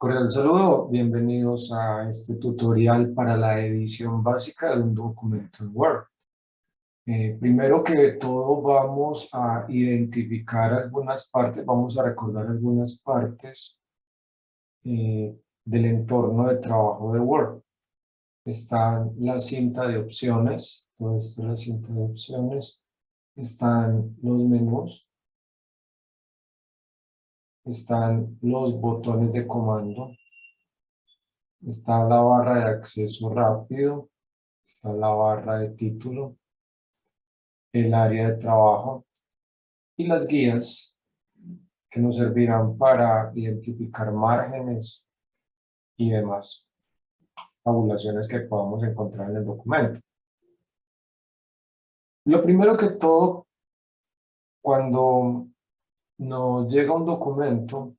Cordial saludo, bienvenidos a este tutorial para la edición básica de un documento en Word. Primero que todo vamos a identificar algunas partes, vamos a recordar algunas partes del entorno de trabajo de Word. Está la cinta de opciones, toda esta es la cinta de opciones, están los menús, están los botones de comando, está la barra de acceso rápido, está la barra de título, el área de trabajo y las guías que nos servirán para identificar márgenes y demás tabulaciones que podamos encontrar en el documento. Lo primero que todo, cuando nos llega un documento,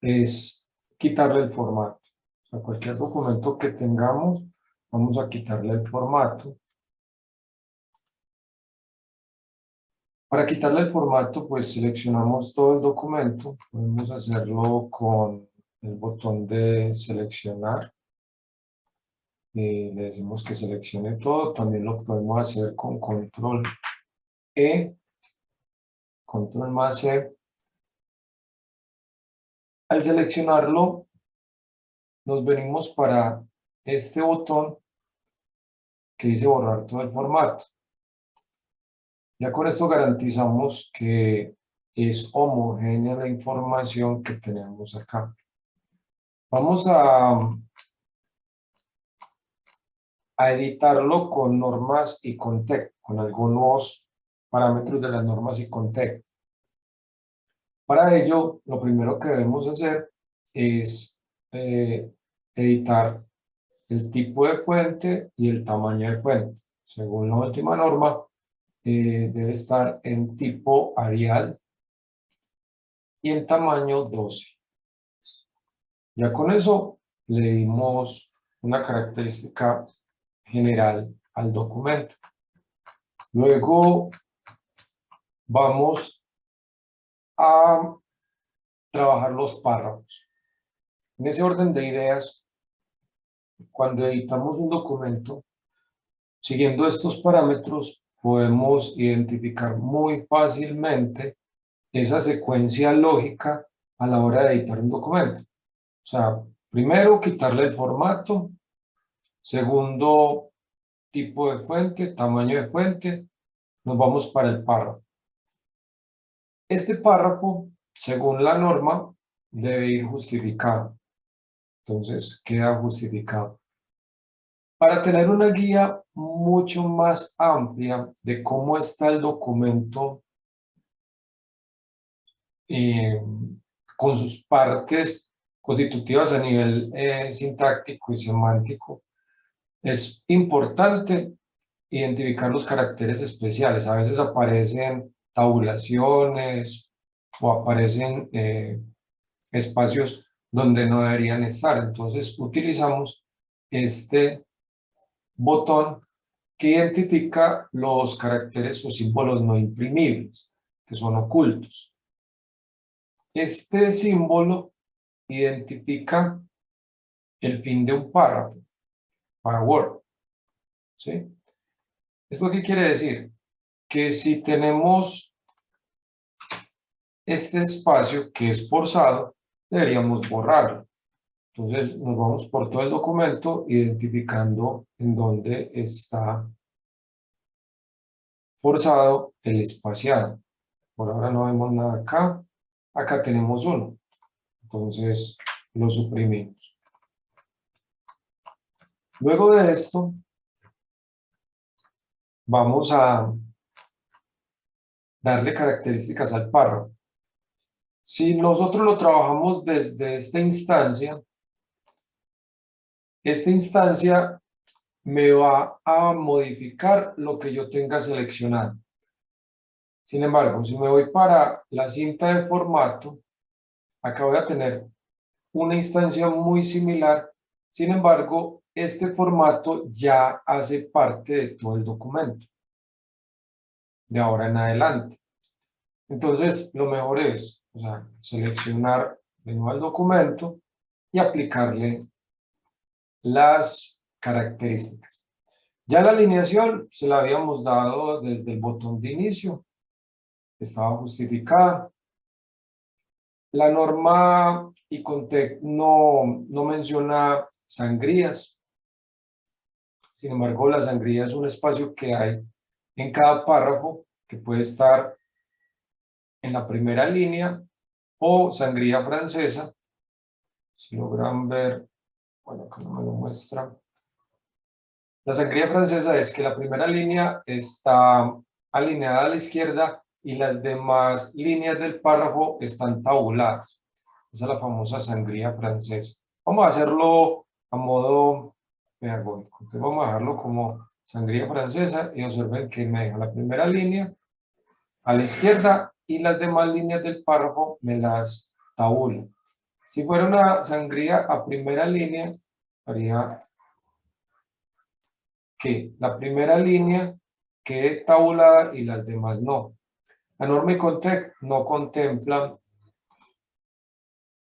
es quitarle el formato. O sea, cualquier documento que tengamos, vamos a quitarle el formato. Para quitarle el formato, pues seleccionamos todo el documento. Podemos hacerlo con el botón de seleccionar. Le decimos que seleccione todo. También lo podemos hacer con control E, control más E. Al seleccionarlo, nos venimos para este botón que dice borrar todo el formato. Ya con esto garantizamos que es homogénea la información que tenemos acá. Vamos a editarlo con normas y con TEC, con algunos parámetros de las normas y con TEC. Para ello, lo primero que debemos hacer es editar el tipo de fuente y el tamaño de fuente. Según la última norma, debe estar en tipo Arial y en tamaño 12. Ya con eso le dimos una característica general al documento. Luego vamos a trabajar los párrafos. En ese orden de ideas, cuando editamos un documento, siguiendo estos parámetros, podemos identificar muy fácilmente esa secuencia lógica a la hora de editar un documento. O sea, primero quitarle el formato, segundo tipo de fuente, tamaño de fuente, nos vamos para el párrafo. Este párrafo, según la norma, debe ir justificado. Entonces, queda justificado. Para tener una guía mucho más amplia de cómo está el documento con sus partes constitutivas a nivel sintáctico y semántico, es importante identificar los caracteres especiales. A veces aparecen tabulaciones o aparecen espacios donde no deberían estar. Entonces utilizamos este botón que identifica los caracteres o símbolos no imprimibles, que son ocultos. Este símbolo identifica el fin de un párrafo para Word, ¿sí? ¿Esto qué quiere decir? Que si tenemos este espacio que es forzado, deberíamos borrarlo. Entonces nos vamos por todo el documento identificando en dónde está forzado el espaciado. Por ahora no vemos nada acá. Acá tenemos uno. Entonces lo suprimimos. Luego de esto, vamos a darle características al párrafo. Si nosotros lo trabajamos desde esta instancia me va a modificar lo que yo tenga seleccionado. Sin embargo, si me voy para la cinta de formato, acá voy a tener una instancia muy similar. Sin embargo, este formato ya hace parte de todo el documento, de ahora en adelante. Entonces, lo mejor es, seleccionar de nuevo al documento y aplicarle las características. Ya la alineación se la habíamos dado desde el botón de inicio, estaba justificada. La norma ICONTEC no menciona sangrías. Sin embargo, la sangría es un espacio que hay en cada párrafo que puede estar en la primera línea o sangría francesa. Si logran ver, bueno, acá no me lo muestra. La sangría francesa es que la primera línea está alineada a la izquierda y las demás líneas del párrafo están tabuladas. Esa es la famosa sangría francesa. Vamos a hacerlo a modo pedagógico. Entonces vamos a dejarlo como sangría francesa y observen que me deja la primera línea a la izquierda y las demás líneas del párrafo me las tabula. Si fuera una sangría a primera línea, haría que la primera línea quede tabulada y las demás no. La norma ICONTEC no contempla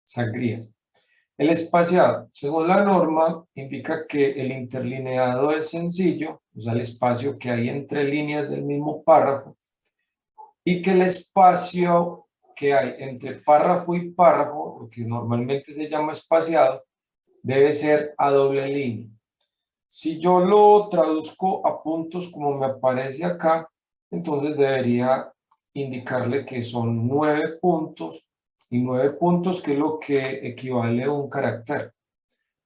sangrías. El espaciado, según la norma, indica que el interlineado es sencillo, o sea, el espacio que hay entre líneas del mismo párrafo, y que el espacio que hay entre párrafo y párrafo, lo que normalmente se llama espaciado, debe ser a doble línea. Si yo lo traduzco a puntos como me aparece acá, entonces debería indicarle que son 9 puntos y 9 puntos, que es lo que equivale a un carácter.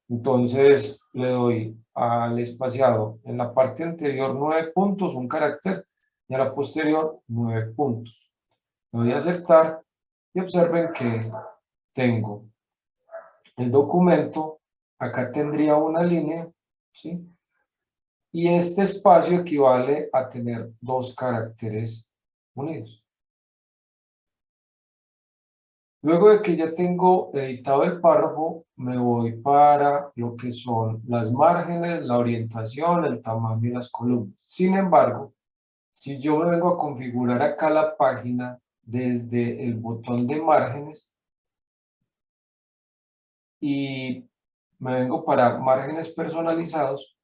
Entonces le doy al espaciado en la parte anterior 9 puntos, un carácter, y a la posterior 9 puntos. Le doy a aceptar y observen que tengo el documento, acá tendría una línea, ¿sí? Y este espacio equivale a tener 2 caracteres unidos. Luego de que ya tengo editado el párrafo, me voy para lo que son las márgenes, la orientación, el tamaño y las columnas. Sin embargo, si yo me vengo a configurar acá la página desde el botón de márgenes y me vengo para márgenes personalizados,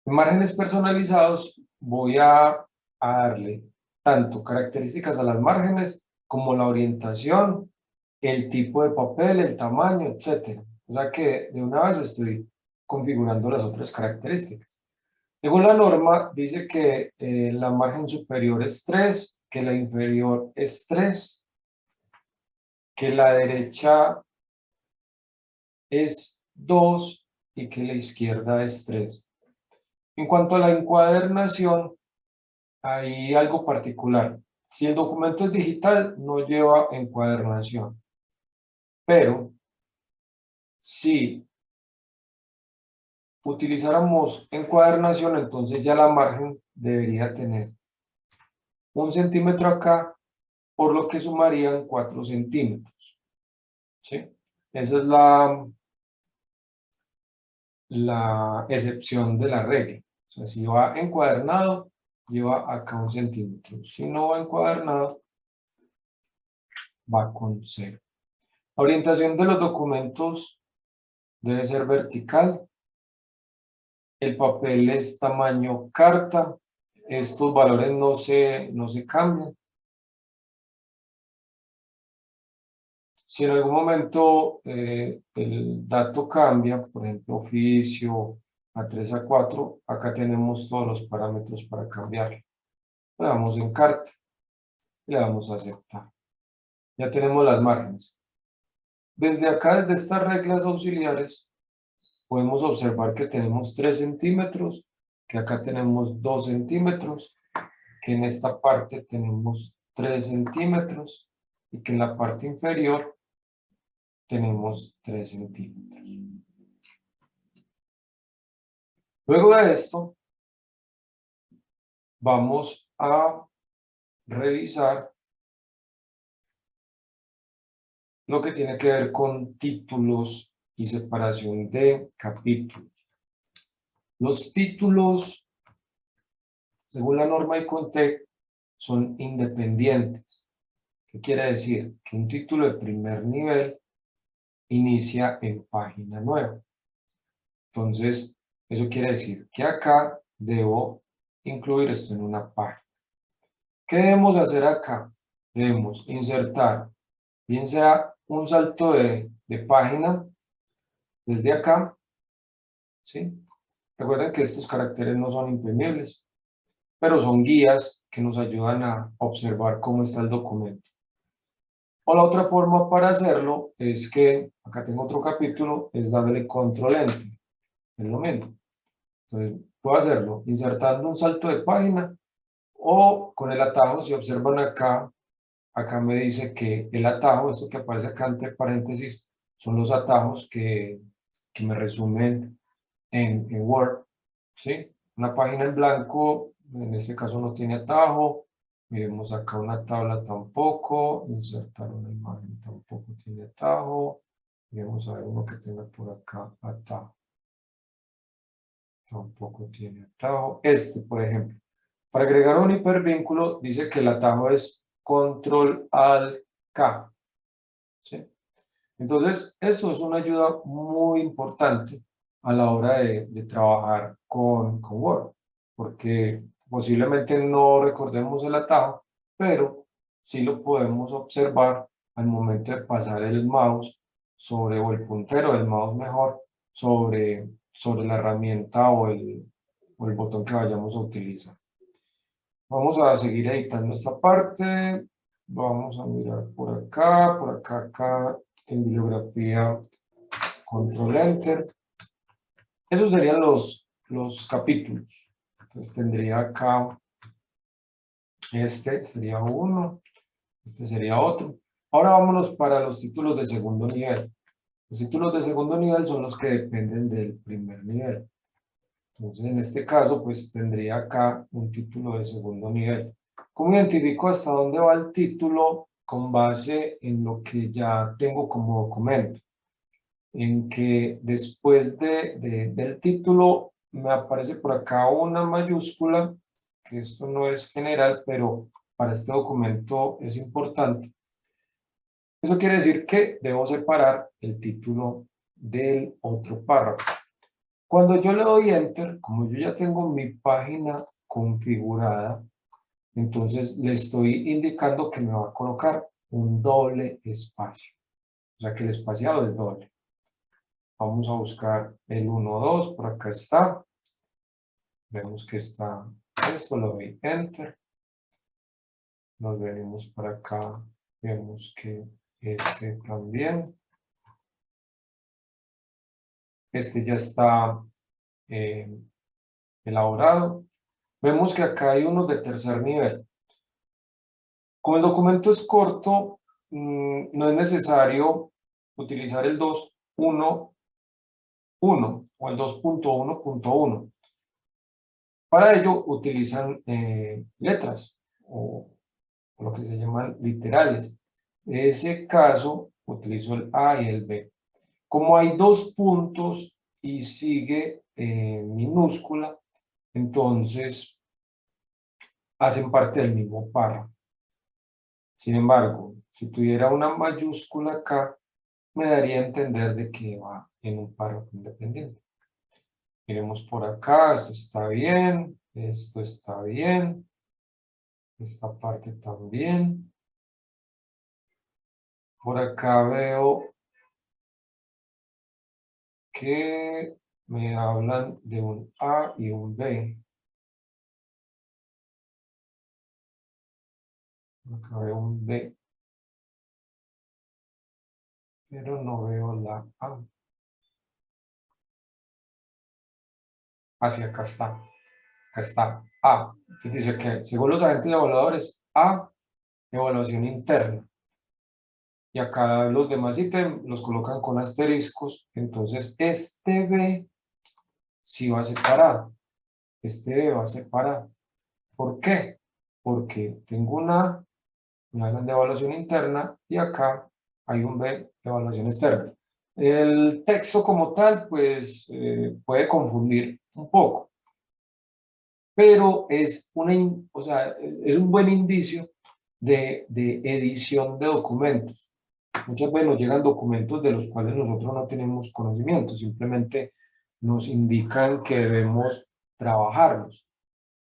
en márgenes personalizados voy a darle tanto características a las márgenes como la orientación, el tipo de papel, el tamaño, etc. O sea que de una vez estoy configurando las otras características. Según la norma, dice que la margen superior es 3, que la inferior es 3, que la derecha es 2 y que la izquierda es 3. En cuanto a la encuadernación, hay algo particular. Si el documento es digital, no lleva encuadernación. Pero si utilizáramos encuadernación, entonces ya la margen debería tener 1 centímetro acá, por lo que sumarían 4 centímetros. ¿Sí? Esa es la excepción de la regla. O sea, si va encuadernado, lleva acá 1 centímetro. Si no va encuadernado, va con 0. La orientación de los documentos debe ser vertical. El papel es tamaño carta. Estos valores no se cambian. Si en algún momento el dato cambia, por ejemplo, oficio A3 a 4, acá tenemos todos los parámetros para cambiarlo. Le damos en carta y le damos a aceptar. Ya tenemos las márgenes. Desde acá, desde estas reglas auxiliares, podemos observar que tenemos 3 centímetros, que acá tenemos 2 centímetros, que en esta parte tenemos 3 centímetros y que en la parte inferior tenemos 3 centímetros. Luego de esto, vamos a revisar lo que tiene que ver con títulos y separación de capítulos. Los títulos, según la norma ICONTEC, son independientes. ¿Qué quiere decir? Que un título de primer nivel inicia en página nueva. Entonces, eso quiere decir que acá debo incluir esto en una página. ¿Qué debemos hacer acá? Debemos insertar, bien sea un salto de página desde acá, ¿sí? Recuerden que estos caracteres no son imprimibles, pero son guías que nos ayudan a observar cómo está el documento. O la otra forma para hacerlo es que, acá tengo otro capítulo, es darle control enter, es lo mismo. Entonces, puedo hacerlo insertando un salto de página o con el atajo. Si observan acá, acá me dice que el atajo, esto que aparece acá entre paréntesis, son los atajos que me resumen en Word, ¿sí? Una página en blanco, en este caso no tiene atajo. Miremos acá una tabla tampoco, insertar una imagen tampoco tiene atajo. Miremos a ver uno que tenga por acá atajo. Tampoco tiene atajo. Este, por ejemplo. Para agregar un hipervínculo, dice que el atajo es Control Alt K, ¿sí? Entonces, eso es una ayuda muy importante a la hora de trabajar con Word, porque posiblemente no recordemos el atajo, pero sí lo podemos observar al momento de pasar el mouse sobre, o el puntero del mouse mejor, sobre la herramienta o el botón que vayamos a utilizar. Vamos a seguir editando esta parte. Vamos a mirar por acá, en bibliografía, control enter. Esos serían los capítulos. Entonces tendría acá, este sería uno, este sería otro. Ahora vámonos para los títulos de segundo nivel. Los títulos de segundo nivel son los que dependen del primer nivel. Entonces, en este caso, pues tendría acá un título de segundo nivel. ¿Cómo identifico hasta dónde va el título? Con base en lo que ya tengo como documento. En que después del título me aparece por acá una mayúscula, que esto no es general, pero para este documento es importante. Eso quiere decir que debo separar el título del otro párrafo. Cuando yo le doy Enter, como yo ya tengo mi página configurada, entonces le estoy indicando que me va a colocar un doble espacio. O sea que el espaciado es doble. Vamos a buscar el 1, 2, por acá está. Vemos que está esto, lo doy Enter. Nos venimos para acá, vemos que este también. Este ya está elaborado. Vemos que acá hay unos de tercer nivel. Como el documento es corto, no es necesario utilizar el 2.1.1 o el 2.1.1. Para ello utilizan letras o lo que se llaman literales. En ese caso utilizo el A y el B. Como hay dos puntos y sigue minúscula, entonces hacen parte del mismo párrafo. Sin embargo, si tuviera una mayúscula acá, me daría a entender de que va en un párrafo independiente. Miremos por acá, esto está bien, esto está bien, esta parte también. Por acá veo que me hablan de un A y un B. Acá veo un B, pero no veo la A. Hacia acá está. Acá está A. Entonces dice que según los agentes evaluadores, A, evaluación interna. Y acá los demás ítems los colocan con asteriscos. Entonces este B sí va separado. Este B va separado. ¿Por qué? Porque tengo una, me hablan de evaluación interna y acá hay un B de evaluación externa. El texto como tal, pues puede confundir un poco, pero es, o sea, es un buen indicio de edición de documentos. Muchas veces nos llegan documentos de los cuales nosotros no tenemos conocimiento, simplemente nos indican que debemos trabajarlos.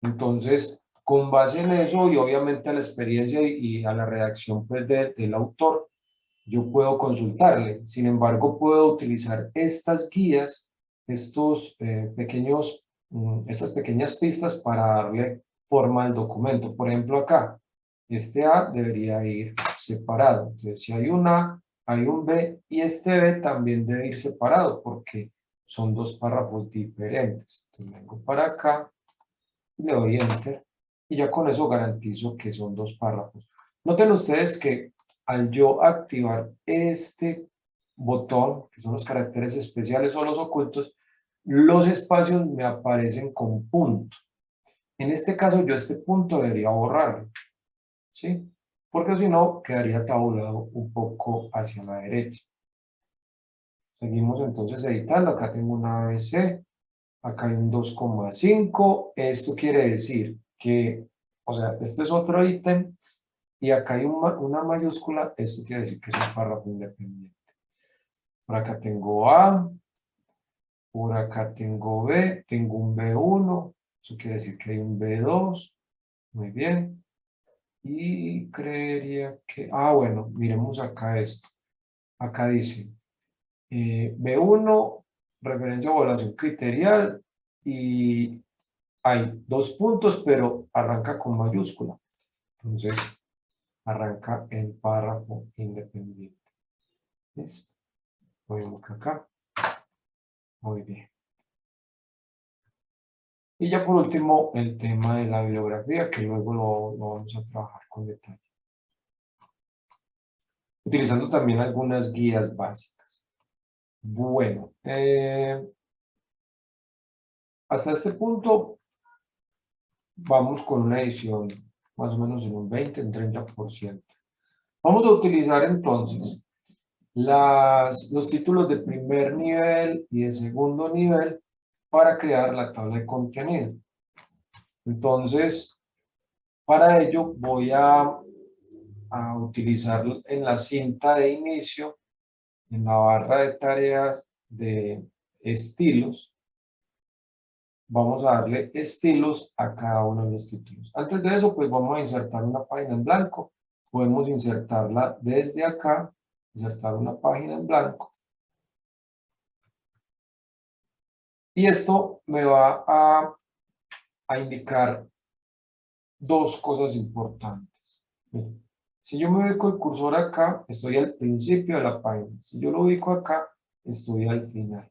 Entonces, con base en eso y obviamente a la experiencia y a la redacción pues, del autor, yo puedo consultarle. Sin embargo, puedo utilizar estas guías, estas pequeñas pistas para darle forma al documento. Por ejemplo, acá, este A debería ir separado. Entonces, si hay un A, hay un B y este B también debe ir separado porque son dos párrafos diferentes. Entonces, vengo para acá y le doy Enter y ya con eso garantizo que son dos párrafos. Noten ustedes que al yo activar este botón, que son los caracteres especiales o los ocultos, los espacios me aparecen con punto. En este caso yo este punto debería borrarlo, ¿sí? Porque si no quedaría tabulado un poco hacia la derecha. Seguimos entonces editando, acá tengo una ABC, acá hay un 2,5, esto quiere decir que, o sea, este es otro ítem, y acá hay una mayúscula, esto quiere decir que es un párrafo independiente. Por acá tengo A, por acá tengo B, tengo un B1, eso quiere decir que hay un B2, muy bien. Y creería que, bueno, miremos acá esto. Acá dice B1, referencia a evaluación criterial, y hay dos puntos, pero arranca con mayúscula. Entonces, arranca en párrafo independiente. ¿Listo? Ponemos acá. Muy bien. Y ya por último, el tema de la bibliografía, que luego lo vamos a trabajar con detalle. Utilizando también algunas guías básicas. Bueno, hasta este punto vamos con una edición más o menos en un 20, en 30%. Vamos a utilizar entonces los títulos de primer nivel y de segundo nivel para crear la tabla de contenido. Entonces, para ello voy a utilizar en la cinta de inicio, en la barra de tareas de estilos, vamos a darle estilos a cada uno de los títulos. Antes de eso, pues vamos a insertar una página en blanco. Podemos insertarla desde acá, insertar una página en blanco. Y esto me va a indicar dos cosas importantes. Si yo me ubico el cursor acá, estoy al principio de la página. Si yo lo ubico acá, estoy al final.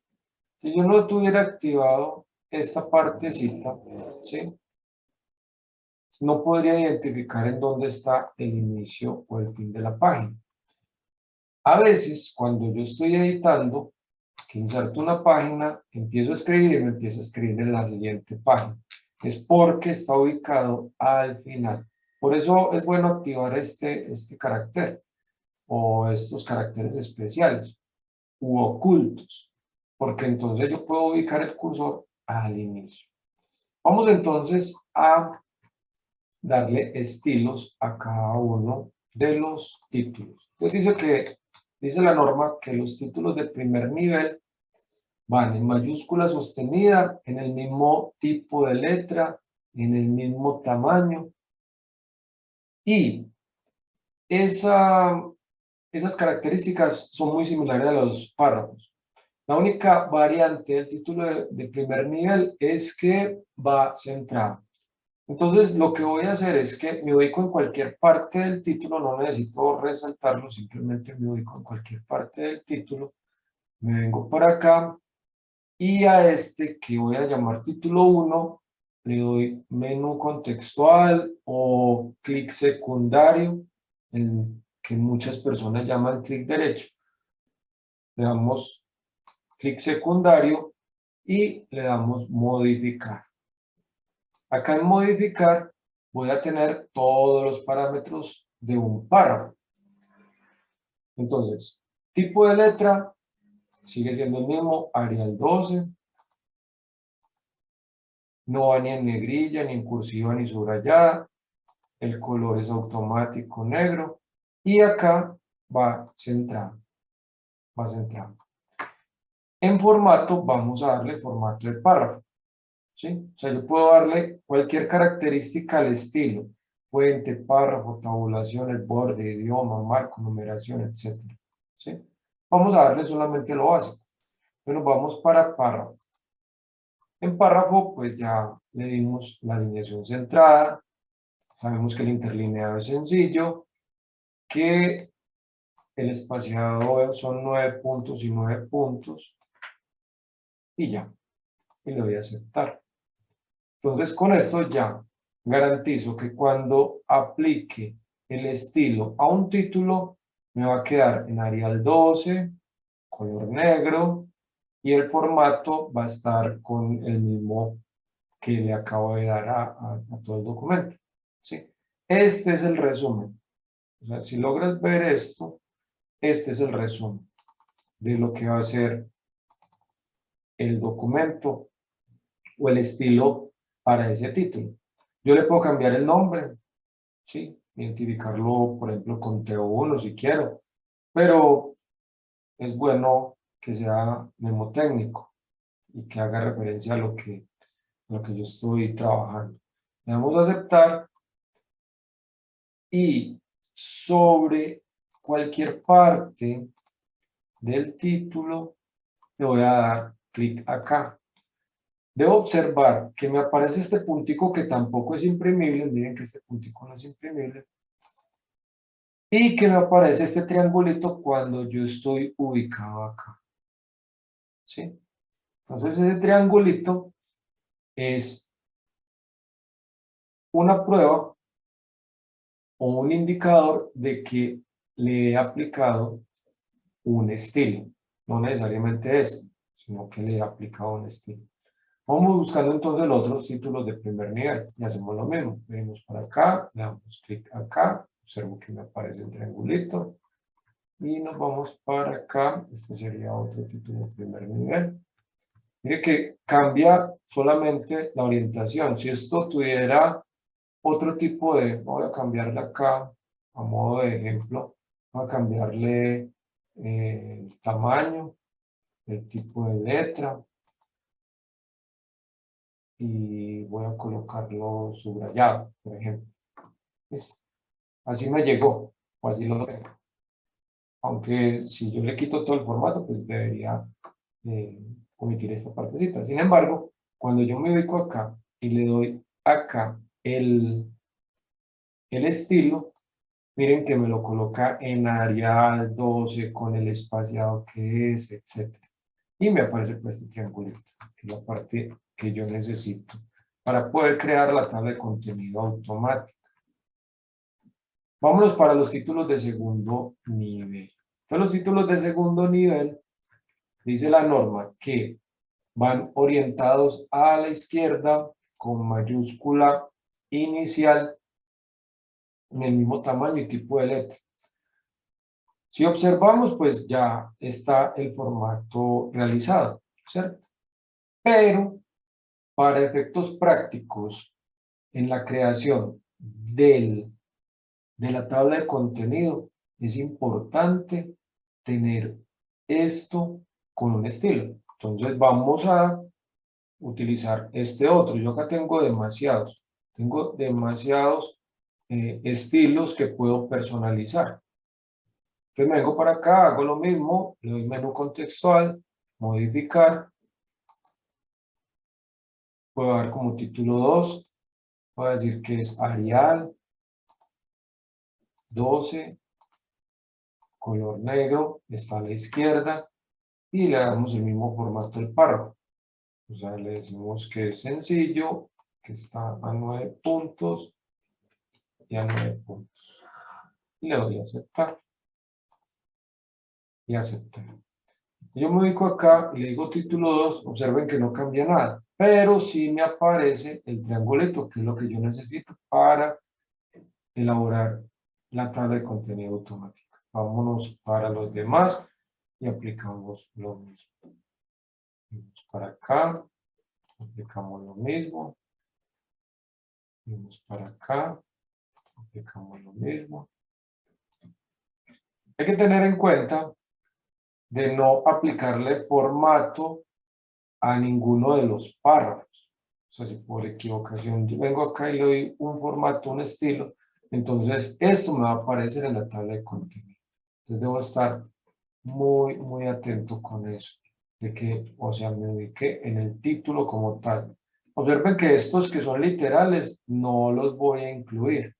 Si yo no tuviera activado esta partecita, ¿sí? No podría identificar en dónde está el inicio o el fin de la página. A veces, cuando yo estoy editando, que inserto una página, empiezo a escribir y me empiezo a escribir en la siguiente página. Es porque está ubicado al final. Por eso es bueno activar este carácter o estos caracteres especiales u ocultos, porque entonces yo puedo ubicar el cursor al inicio. Vamos entonces a darle estilos a cada uno de los títulos. Entonces dice la norma que los títulos de primer nivel van en mayúscula sostenida, en el mismo tipo de letra, en el mismo tamaño. Y esas características son muy similares a los párrafos. La única variante del título de primer nivel es que va centrado. Entonces, lo que voy a hacer es que me ubico en cualquier parte del título, no necesito resaltarlo, simplemente me ubico en cualquier parte del título. Me vengo para acá y a este que voy a llamar título 1, le doy menú contextual o clic secundario, que muchas personas llaman clic derecho. Le damos clic secundario y le damos modificar. Acá en modificar voy a tener todos los parámetros de un párrafo. Entonces, tipo de letra sigue siendo el mismo, Arial 12. No va ni en negrilla, ni en cursiva, ni subrayada. el color es automático negro, y acá va centrado, va centrado. En formato, vamos a darle formato de párrafo, ¿sí? O sea, yo puedo darle cualquier característica al estilo, puente, párrafo, tabulación, el borde, idioma, marco, numeración, etc. ¿Sí? Vamos a darle solamente lo básico. Bueno, vamos para párrafo. En párrafo, pues ya le dimos la alineación centrada, sabemos que el interlineado es sencillo, que el espaciado son 9 puntos y 9 puntos, y ya, y le voy a aceptar. Entonces, con esto ya garantizo que cuando aplique el estilo a un título, me va a quedar en Arial 12, color negro, y el formato va a estar con el mismo que le acabo de dar a todo el documento, ¿sí? Este es el resumen. O sea, si logras ver esto, este es el resumen de lo que va a ser el documento o el estilo para ese título. Yo le puedo cambiar el nombre, ¿sí? Identificarlo, por ejemplo, con T1 si quiero, pero es bueno que sea mnemotécnico y que haga referencia a lo que yo estoy trabajando. Le damos a aceptar, y sobre cualquier parte del título le voy a dar clic acá. Debo observar que me aparece este puntico que tampoco es imprimible. Miren que este puntico no es imprimible. Y que me aparece este triangulito cuando yo estoy ubicado acá, ¿sí? Entonces ese triangulito es una prueba o un indicador de que le he aplicado un estilo. No necesariamente este, sino que le he aplicado un estilo. Vamos buscando entonces los otros títulos de primer nivel y hacemos lo mismo. Venimos para acá, le damos clic acá, observo que me aparece un triangulito y nos vamos para acá. Este sería otro título de primer nivel. Mire que cambia solamente la orientación. Si esto tuviera otro tipo de, voy a cambiarle acá a modo de ejemplo, voy a cambiarle el tamaño, el tipo de letra, y voy a colocarlo subrayado, por ejemplo. ¿Ves? Así me llegó, o así lo tengo. Aunque si yo le quito todo el formato, pues debería omitir esta partecita. Sin embargo, cuando yo me ubico acá y le doy acá el estilo, miren que me lo coloca en Arial 12 con el espaciado que es, etc. Y me aparece pues este triangulito, que es la parte que yo necesito para poder crear la tabla de contenido automática. Vámonos para los títulos de segundo nivel. Entonces, los títulos de segundo nivel, dice la norma que van orientados a la izquierda con mayúscula inicial en el mismo tamaño y tipo de letra. Si observamos, pues ya está el formato realizado, ¿cierto? Pero para efectos prácticos en la creación de la tabla de contenido, es importante tener esto con un estilo. Entonces vamos a utilizar este otro. Yo acá tengo demasiados estilos que puedo personalizar. Entonces me vengo para acá, hago lo mismo, le doy menú contextual, modificar, puedo dar como título 2, voy a decir que es Arial 12, color negro, está a la izquierda, y le damos el mismo formato del párrafo. O sea, le decimos que es sencillo, que está a 9 puntos y a 9 puntos. Y le doy a aceptar. Y aceptar. Yo me ubico acá y le digo título 2, observen que no cambia nada, pero sí me aparece el triangulito, que es lo que yo necesito para elaborar la tabla de contenido automática. Vámonos para los demás y aplicamos lo mismo. Vamos para acá, aplicamos lo mismo. Vamos para acá, aplicamos lo mismo. Hay que tener en cuenta de no aplicarle formato a ninguno de los párrafos. O sea, si por equivocación yo vengo acá y le doy un formato, un estilo, entonces esto me va a aparecer en la tabla de contenido. Entonces debo estar muy atento con eso, de que, o sea, me ubique en el título como tal. Observen que estos que son literales no los voy a incluir.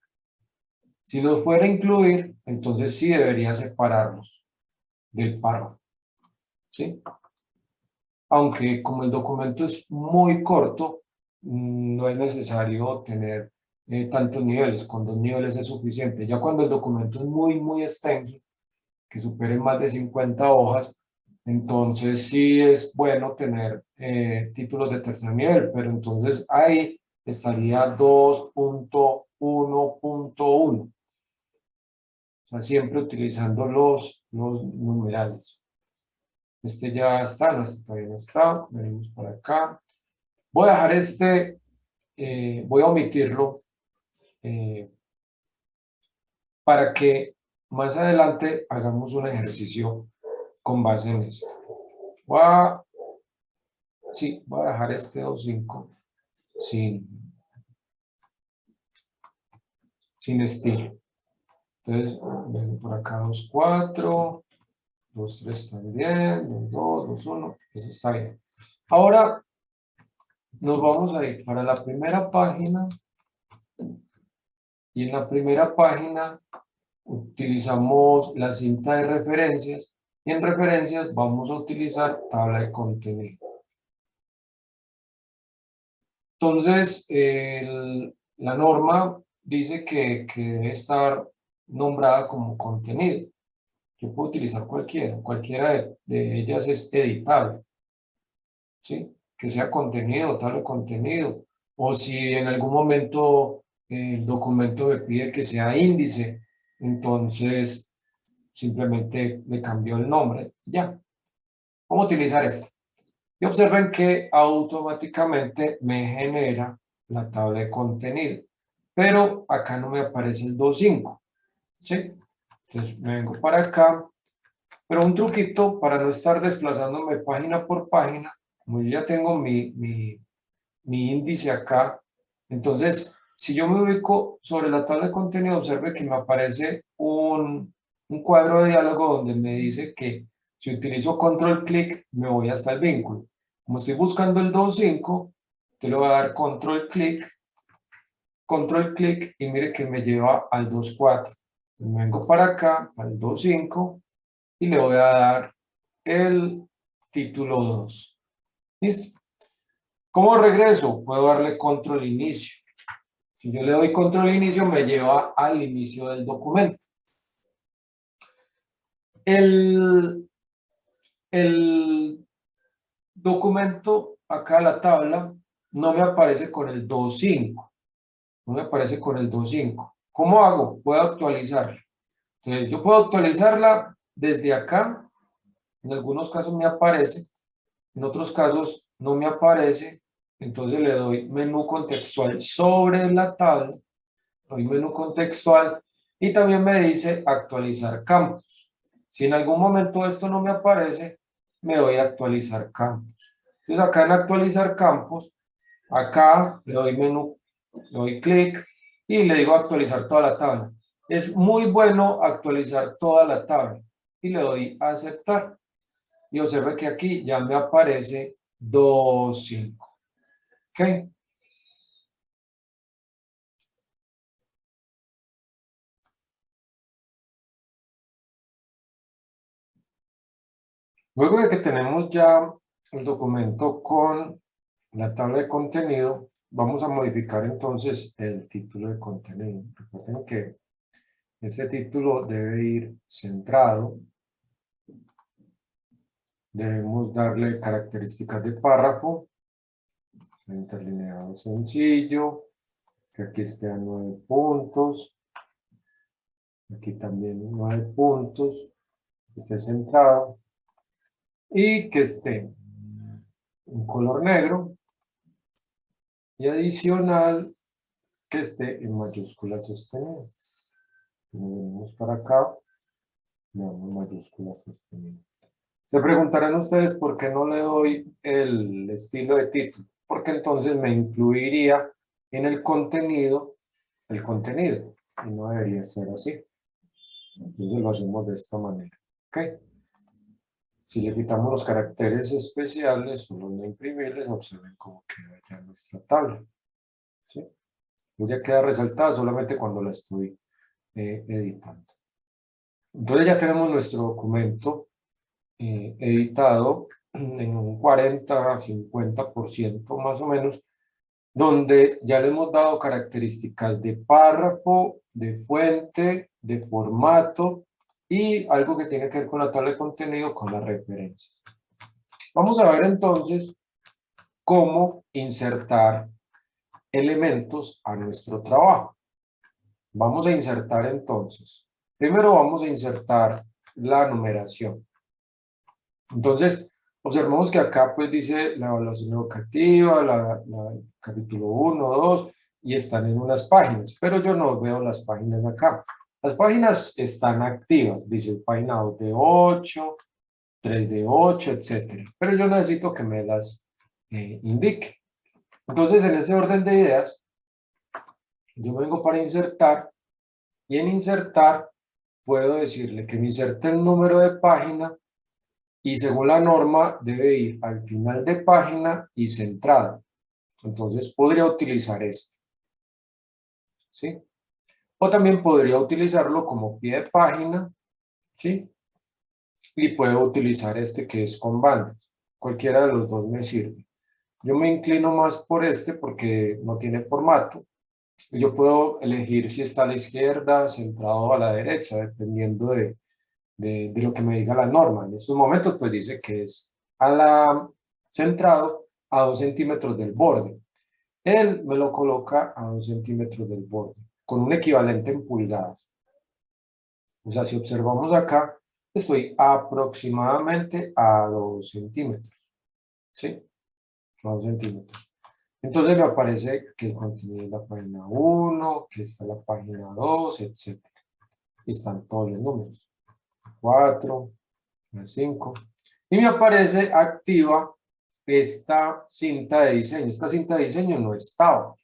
Si los fuera a incluir, entonces sí debería separarlos del párrafo, ¿sí? Aunque como el documento es muy corto, no es necesario tener tantos niveles. Con 2 niveles es suficiente. Ya cuando el documento es muy extenso, que supere más de 50 hojas, entonces sí es bueno tener títulos de tercer nivel, pero entonces ahí estaría 2.1.1. O sea, siempre utilizando los numerales. Este ya está, no, este todavía no está. Venimos por acá. Voy a dejar este, voy a omitirlo para que más adelante hagamos un ejercicio con base en esto. Sí, voy a dejar este 2.5 sin estilo. Entonces, vengo por acá 2.4, 2.3 también, 2.2, 2.1, eso está bien. Ahora nos vamos a ir para la primera página y en la primera página utilizamos la cinta de referencias y en referencias vamos a utilizar tabla de contenido. Entonces, la norma dice que debe estar nombrada como contenido. Yo puedo utilizar cualquiera de ellas es editable, ¿sí? Que sea contenido, tabla de contenido, o si en algún momento el documento me pide que sea índice, entonces simplemente le cambio el nombre, ya. ¿Cómo utilizar esto? Y observen que automáticamente me genera la tabla de contenido, pero acá no me aparece el 2.5, ¿sí? Entonces me vengo para acá, pero un truquito para no estar desplazándome página por página, como yo ya tengo mi índice acá, entonces si yo me ubico sobre la tabla de contenido, observe que me aparece un cuadro de diálogo donde me dice que si utilizo control clic me voy hasta el vínculo. Como estoy buscando el 2.5, te le voy a dar control clic y mire que me lleva al 2.4. Me vengo para acá, al 2.5 y le voy a dar el título 2. ¿Listo? ¿Cómo regreso? Puedo darle control inicio. Si yo le doy control inicio, me lleva al inicio del documento. El documento, acá la tabla, no me aparece con el 2.5. No me aparece con el 2.5. ¿Cómo hago? Puedo actualizarla. Entonces, yo puedo actualizarla desde acá. En algunos casos me aparece. En otros casos no me aparece. Entonces le doy menú contextual sobre la tabla. Doy menú contextual y también me dice actualizar campos. Si en algún momento esto no me aparece, me doy a actualizar campos. Entonces acá en actualizar campos, acá le doy menú, le doy clic y le digo actualizar toda la tabla. Es muy bueno actualizar toda la tabla y le doy a aceptar. Y observe que aquí ya me aparece 2.5. ¿Ok? Luego de que tenemos ya el documento con la tabla de contenido, vamos a modificar entonces el título de contenido. Recuerden que ese título debe ir centrado. Debemos darle características de párrafo, interlineado sencillo, que aquí esté a 9 puntos, aquí también 9 puntos, que esté centrado y que esté en color negro y adicional que esté en mayúscula sostenida. Venimos para acá, le damos mayúscula sostenida. Se preguntarán ustedes por qué no le doy el estilo de título, porque entonces me incluiría en el contenido, y no debería ser así. Entonces lo hacemos de esta manera, ¿ok? Si le quitamos los caracteres especiales o los no imprimibles, observen cómo queda ya nuestra tabla, ¿sí? Ella queda resaltada solamente cuando la estoy editando. Entonces ya tenemos nuestro documento editado en un 40-50% más o menos, donde ya le hemos dado características de párrafo, de fuente, de formato y algo que tiene que ver con la tabla de contenido, con las referencias. Vamos a ver entonces cómo insertar elementos a nuestro trabajo. Vamos a insertar entonces. Primero vamos a insertar la numeración. Entonces, observamos que acá pues dice la evaluación educativa, capítulo 1, 2, y están en unas páginas, pero yo no veo las páginas acá. Las páginas están activas, dice página 2 de 8, 3 de 8, etcétera. Pero yo necesito que me las indique. Entonces, en ese orden de ideas, yo vengo para insertar, y en insertar puedo decirle que me inserte el número de página, y según la norma debe ir al final de página y centrado. Entonces podría utilizar este, ¿sí? O también podría utilizarlo como pie de página, ¿sí? Y puedo utilizar este que es con bandas. Cualquiera de los dos me sirve. Yo me inclino más por este porque no tiene formato. Yo puedo elegir si está a la izquierda, centrado o a la derecha, dependiendo de lo que me diga la norma. En estos momentos pues dice que es centrado a 2 centímetros del borde. Él me lo coloca a 2 centímetros del borde, con un equivalente en pulgadas. O sea, si observamos acá, estoy aproximadamente a 2 centímetros. ¿Sí? A 2 centímetros. Entonces me aparece que el contenido es la página 1, que está la página 2, etc. Y están todos los números. 4, 5. Y me aparece activa esta cinta de diseño. Esta cinta de diseño no estaba.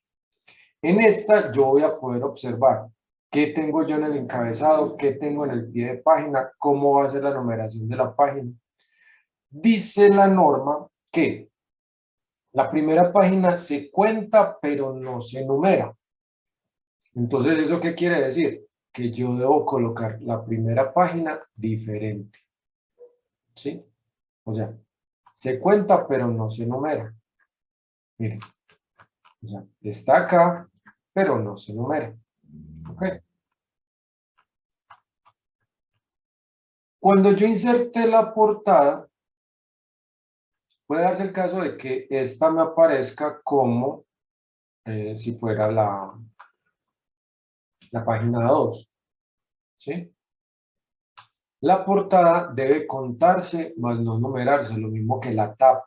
En esta yo voy a poder observar qué tengo yo en el encabezado, qué tengo en el pie de página, cómo va a ser la numeración de la página. Dice la norma que la primera página se cuenta pero no se numera. Entonces, ¿eso qué quiere decir? Que yo debo colocar la primera página diferente. ¿Sí? O sea, se cuenta pero no se numera. Miren, o sea, está acá pero no se numera. ¿Ok? Cuando yo inserte la portada, puede darse el caso de que esta me aparezca como si fuera la página 2. ¿Sí? La portada debe contarse más no numerarse, lo mismo que la tapa.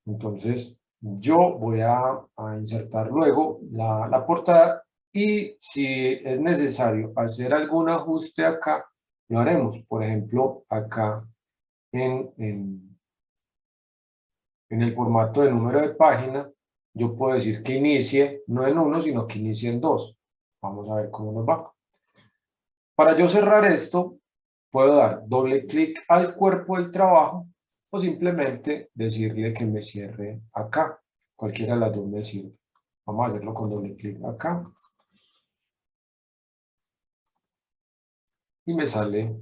Entonces, yo voy a insertar luego la portada y si es necesario hacer algún ajuste acá, lo haremos. Por ejemplo, acá en el formato de número de página, yo puedo decir que inicie no en 1, sino que inicie en 2. Vamos a ver cómo nos va. Para yo cerrar esto, puedo dar doble clic al cuerpo del trabajo o simplemente decirle que me cierre acá. Cualquiera de las dos me sirve. Vamos a hacerlo con doble clic acá. Y me sale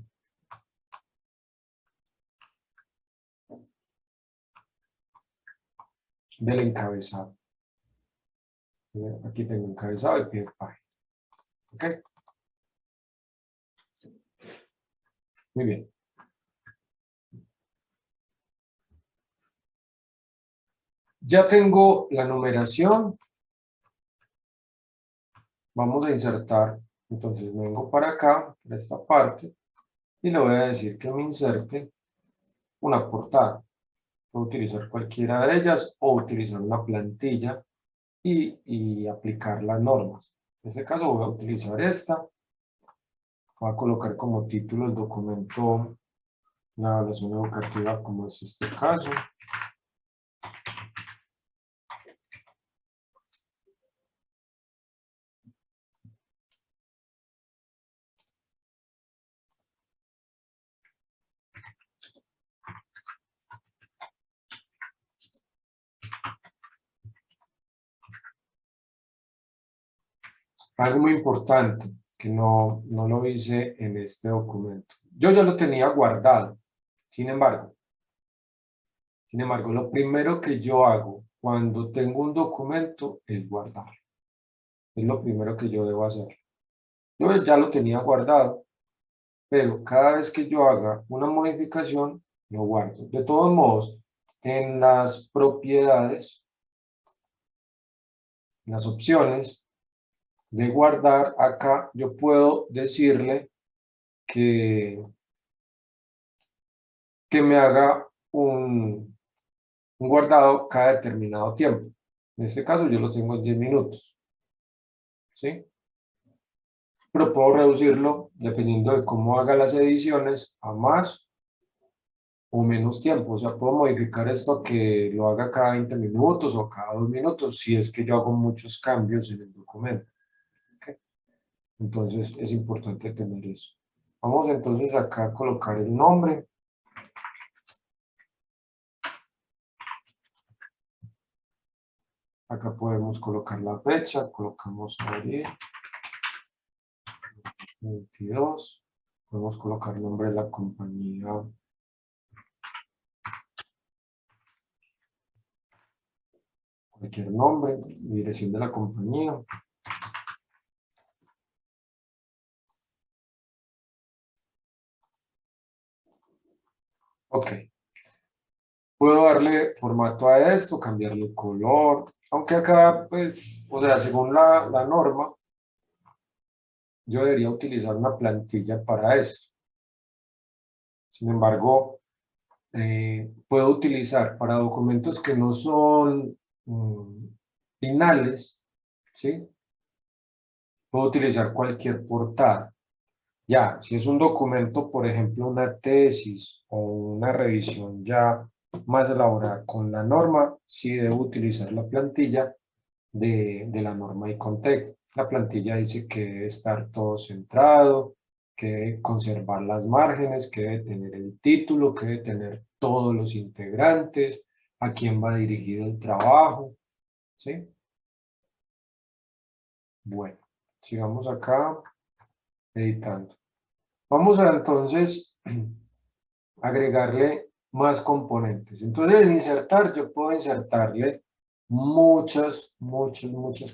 del encabezado. Aquí tengo encabezado y pie de página. ¿Ok? Muy bien. Ya tengo la numeración. Vamos a insertar. Entonces vengo para acá, para esta parte, y le voy a decir que me inserte una portada. Puedo utilizar cualquiera de ellas o utilizar una plantilla y aplicar las normas. En este caso voy a utilizar esta. Voy a colocar como título el documento la evaluación educativa, como es este caso. Algo muy importante que no lo hice en este documento. Yo ya lo tenía guardado. Sin embargo, lo primero que yo hago cuando tengo un documento es guardar. Es lo primero que yo debo hacer. Yo ya lo tenía guardado, pero cada vez que yo haga una modificación, lo guardo. De todos modos, en las propiedades, en las opciones de guardar, acá yo puedo decirle que me haga un guardado cada determinado tiempo. En este caso yo lo tengo en 10 minutos. ¿Sí? Pero puedo reducirlo dependiendo de cómo haga las ediciones a más o menos tiempo. O sea, puedo modificar esto a que lo haga cada 20 minutos o cada 2 minutos si es que yo hago muchos cambios en el documento. ¿Okay? Entonces es importante tener eso. Vamos entonces acá a colocar el nombre. Acá podemos colocar la fecha, colocamos abril 22. Podemos colocar el nombre de la compañía. Cualquier nombre, dirección de la compañía. Ok. Puedo darle formato a esto, cambiarle el color. Aunque acá, pues, o sea, según la norma, yo debería utilizar una plantilla para esto. Sin embargo, puedo utilizar para documentos que no son finales, ¿sí? Puedo utilizar cualquier portada. Ya, si es un documento, por ejemplo, una tesis o una revisión ya más elaborada con la norma, sí debo utilizar la plantilla de la norma ICONTEC. La plantilla dice que debe estar todo centrado, que debe conservar las márgenes, que debe tener el título, que debe tener todos los integrantes, a quién va dirigido el trabajo, ¿sí? Bueno, sigamos acá editando. Vamos a entonces agregarle más componentes. Entonces, en insertar, yo puedo insertarle muchas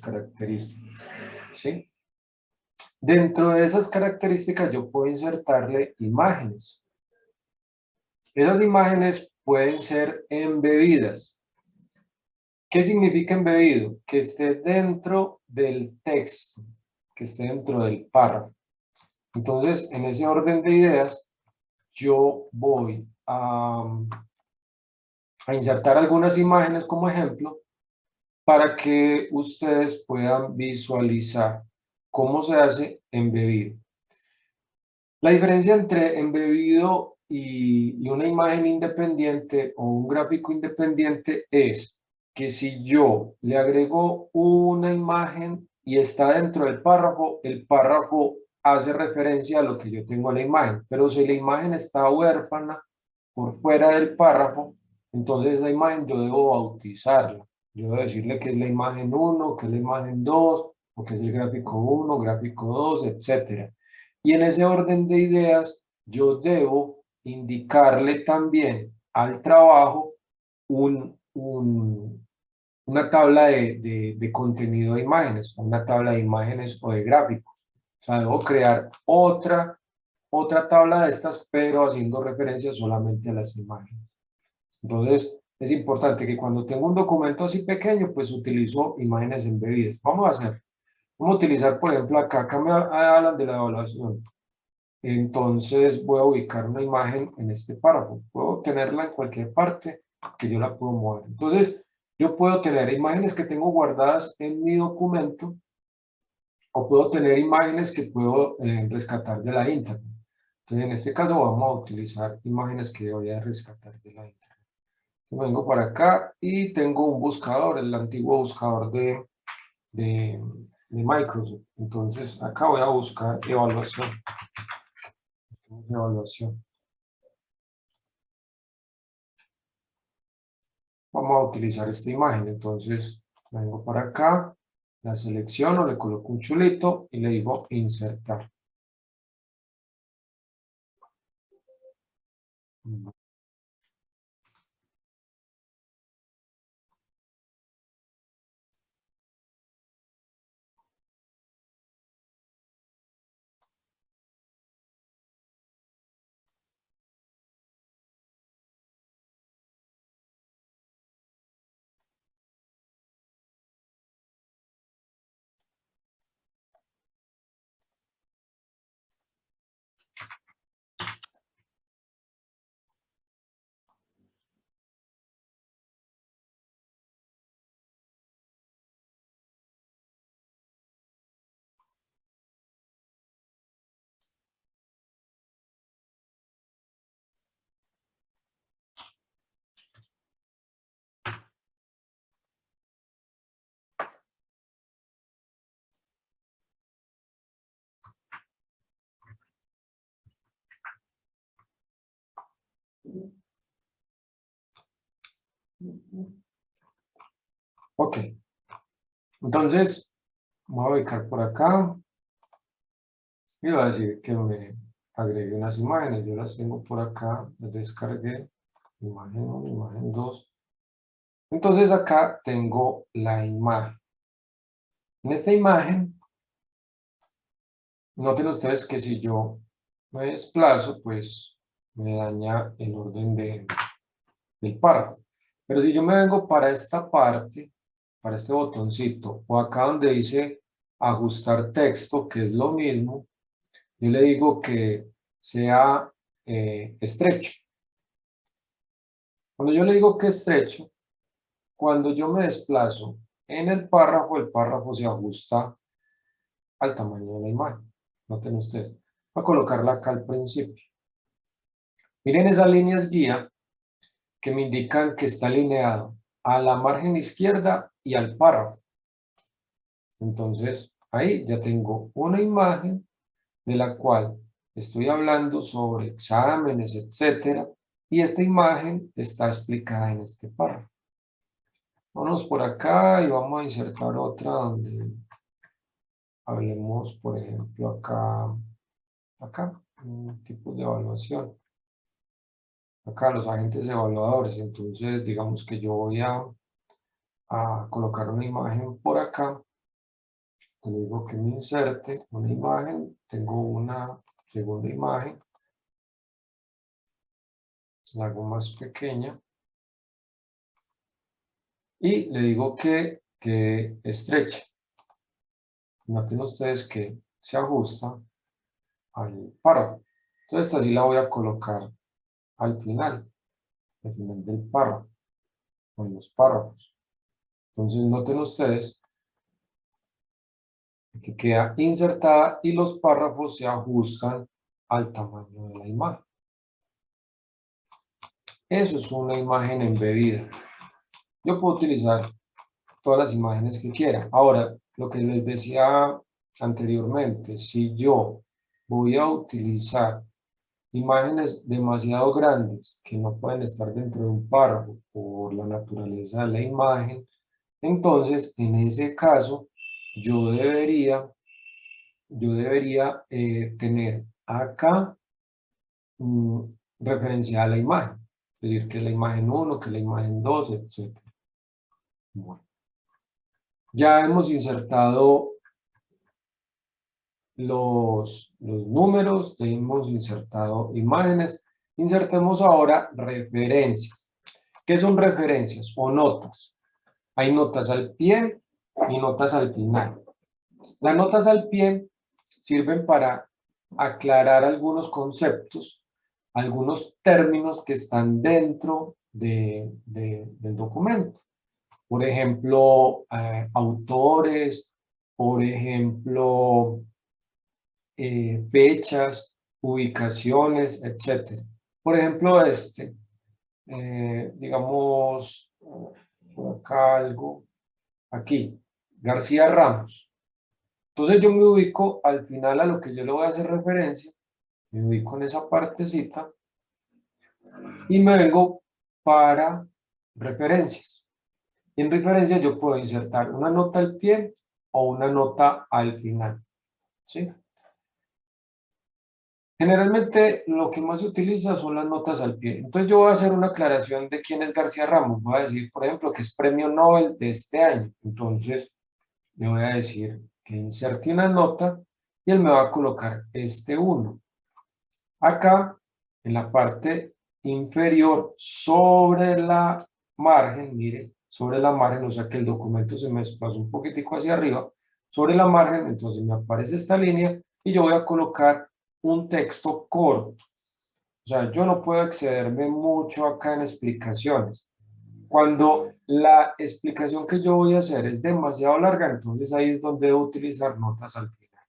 características, ¿sí? Dentro de esas características, yo puedo insertarle imágenes. Esas imágenes pueden ser embebidas. ¿Qué significa embebido? Que esté dentro del texto, que esté dentro del párrafo. Entonces, en ese orden de ideas, yo voy a insertar algunas imágenes como ejemplo para que ustedes puedan visualizar cómo se hace embebido. La diferencia entre embebido y una imagen independiente o un gráfico independiente es que si yo le agrego una imagen y está dentro del párrafo, el párrafo hace referencia a lo que yo tengo en la imagen, pero si la imagen está huérfana por fuera del párrafo, entonces esa imagen yo debo bautizarla. Yo debo decirle que es la imagen 1, que es la imagen 2, o que es el gráfico 1, gráfico 2, etcétera. Y en ese orden de ideas, yo debo indicarle también al trabajo una tabla de contenido de imágenes, una tabla de imágenes o de gráficos. O sea, debo crear otra tabla de estas, pero haciendo referencia solamente a las imágenes. Entonces, es importante que cuando tengo un documento así pequeño, pues utilizo imágenes embebidas. Vamos a utilizar, por ejemplo, acá me hablan de la evaluación. Entonces voy a ubicar una imagen en este párrafo. Puedo tenerla en cualquier parte que yo la puedo mover. Entonces, Yo puedo tener imágenes que tengo guardadas en mi documento o puedo tener imágenes que puedo rescatar de la internet. Entonces, en este caso vamos a utilizar imágenes que voy a rescatar de la internet. Vengo para acá y tengo un buscador, el antiguo buscador de Microsoft. Entonces, acá voy a buscar evaluación. Evaluación. Vamos a utilizar esta imagen. Entonces, vengo para acá, la selecciono, le coloco un chulito y le digo insertar. Ok, entonces voy a ubicar por acá y voy a decir que me agregue unas imágenes. Yo las tengo por acá, las descargué, imagen 1, imagen 2. Entonces acá tengo la imagen. En esta imagen, noten ustedes que si yo me desplazo, pues me daña el orden del párrafo. Pero si yo me vengo para esta parte, para este botoncito, o acá donde dice ajustar texto, que es lo mismo, yo le digo que sea estrecho. Cuando yo le digo que estrecho, cuando yo me desplazo en el párrafo se ajusta al tamaño de la imagen. Noten ustedes. Voy a colocarla acá al principio. Miren esas líneas guía que me indican que está alineado a la margen izquierda y al párrafo. Entonces, ahí ya tengo una imagen de la cual estoy hablando sobre exámenes, etcétera, y esta imagen está explicada en este párrafo. Vamos por acá y vamos a insertar otra donde hablemos, por ejemplo, acá, un tipo de evaluación. Acá los agentes evaluadores. Entonces, digamos que yo voy a colocar una imagen por acá. Le digo que me inserte una imagen. Tengo una segunda imagen. La hago más pequeña. Y le digo que estreche. Noten ustedes que se ajusta al párrafo. Entonces, así la voy a colocar al final del párrafo, o en los párrafos. Entonces, noten ustedes que queda insertada y los párrafos se ajustan al tamaño de la imagen. Eso es una imagen embebida. Yo puedo utilizar todas las imágenes que quiera. Ahora, lo que les decía anteriormente, si yo voy a utilizar imágenes demasiado grandes que no pueden estar dentro de un párrafo por la naturaleza de la imagen, entonces en ese caso yo debería tener acá referenciada la imagen, es decir, que la imagen 1, que la imagen 2, etc. Bueno, ya hemos insertado los números, ya hemos insertado imágenes, insertemos ahora referencias. ¿Qué son referencias o notas? Hay notas al pie y notas al final. Las notas al pie sirven para aclarar algunos conceptos, algunos términos que están dentro del documento. Por ejemplo, autores, por ejemplo, fechas, ubicaciones, etcétera. Por ejemplo, digamos, por acá algo, aquí, García Ramos. Entonces yo me ubico al final a lo que yo le voy a hacer referencia, me ubico en esa partecita y me vengo para referencias. Y en referencias yo puedo insertar una nota al pie o una nota al final, ¿sí? Generalmente lo que más se utiliza son las notas al pie. Entonces yo voy a hacer una aclaración de quién es García Ramos. Voy a decir, por ejemplo, que es premio Nobel de este año. Entonces le voy a decir que inserte una nota y él me va a colocar este 1. Acá, en la parte inferior, sobre la margen, mire, sobre la margen, o sea que el documento se me desplazó un poquitico hacia arriba, sobre la margen, entonces me aparece esta línea y yo voy a colocar un texto corto. O sea, yo no puedo excederme mucho acá en explicaciones. Cuando la explicación que yo voy a hacer es demasiado larga, entonces ahí es donde debo utilizar notas al final.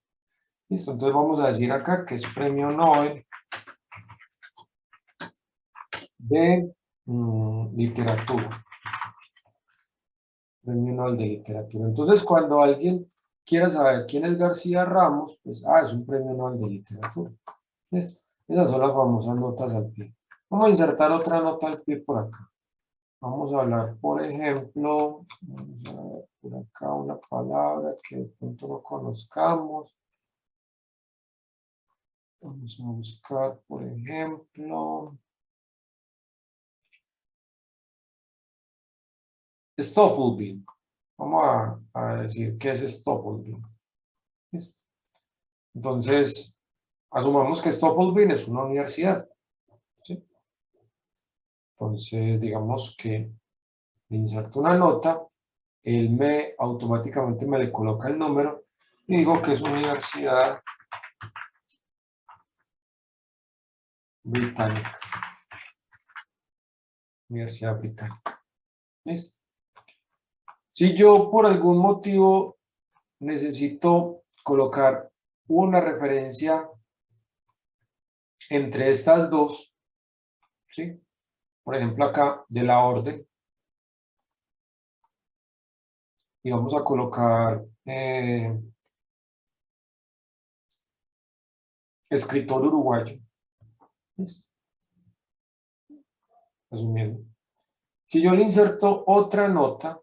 Listo, entonces vamos a decir acá que es premio Nobel de literatura. Premio Nobel de literatura. Entonces, cuando alguien quiera saber quién es García Ramos, pues, es un premio Nobel de literatura. ¿Listo? Esas son las famosas notas al pie. Vamos a insertar otra nota al pie por acá. Vamos a hablar, por ejemplo, vamos a ver por acá una palabra que de pronto no conozcamos. Vamos a buscar, por ejemplo, Stoffel. Vamos a decir qué es Stoffel. ¿Listo? Entonces, asumamos que Stoffel es una universidad, ¿sí? Entonces, digamos que le inserto una nota, él automáticamente me le coloca el número y digo que es Universidad Británica. Universidad Británica. ¿Listo? Si yo por algún motivo necesito colocar una referencia entre estas dos, ¿sí? Por ejemplo acá de la orden, y vamos a colocar escritor uruguayo. ¿Listo? Asumiendo. Si yo le inserto otra nota,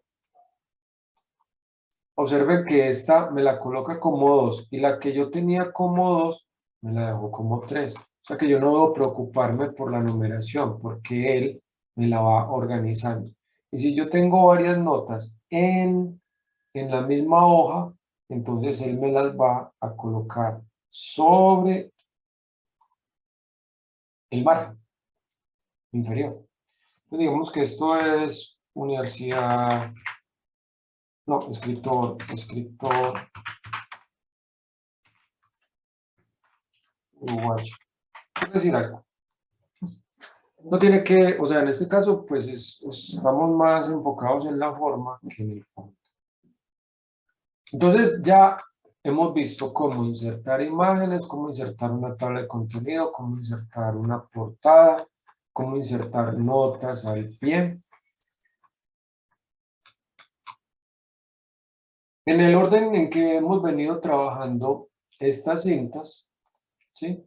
observen que esta me la coloca como 2 y la que yo tenía como 2 me la dejó como 3. O sea que yo no debo preocuparme por la numeración porque él me la va organizando. Y si yo tengo varias notas en la misma hoja, entonces él me las va a colocar sobre el margen inferior. Entonces digamos que esto es universidad, no, escritor uruguayo. Quiero decir algo. No tiene que, o sea, en este caso, pues estamos más enfocados en la forma que en el fondo. Entonces ya hemos visto cómo insertar imágenes, cómo insertar una tabla de contenido, cómo insertar una portada, cómo insertar notas al pie. En el orden en que hemos venido trabajando estas cintas, ¿sí?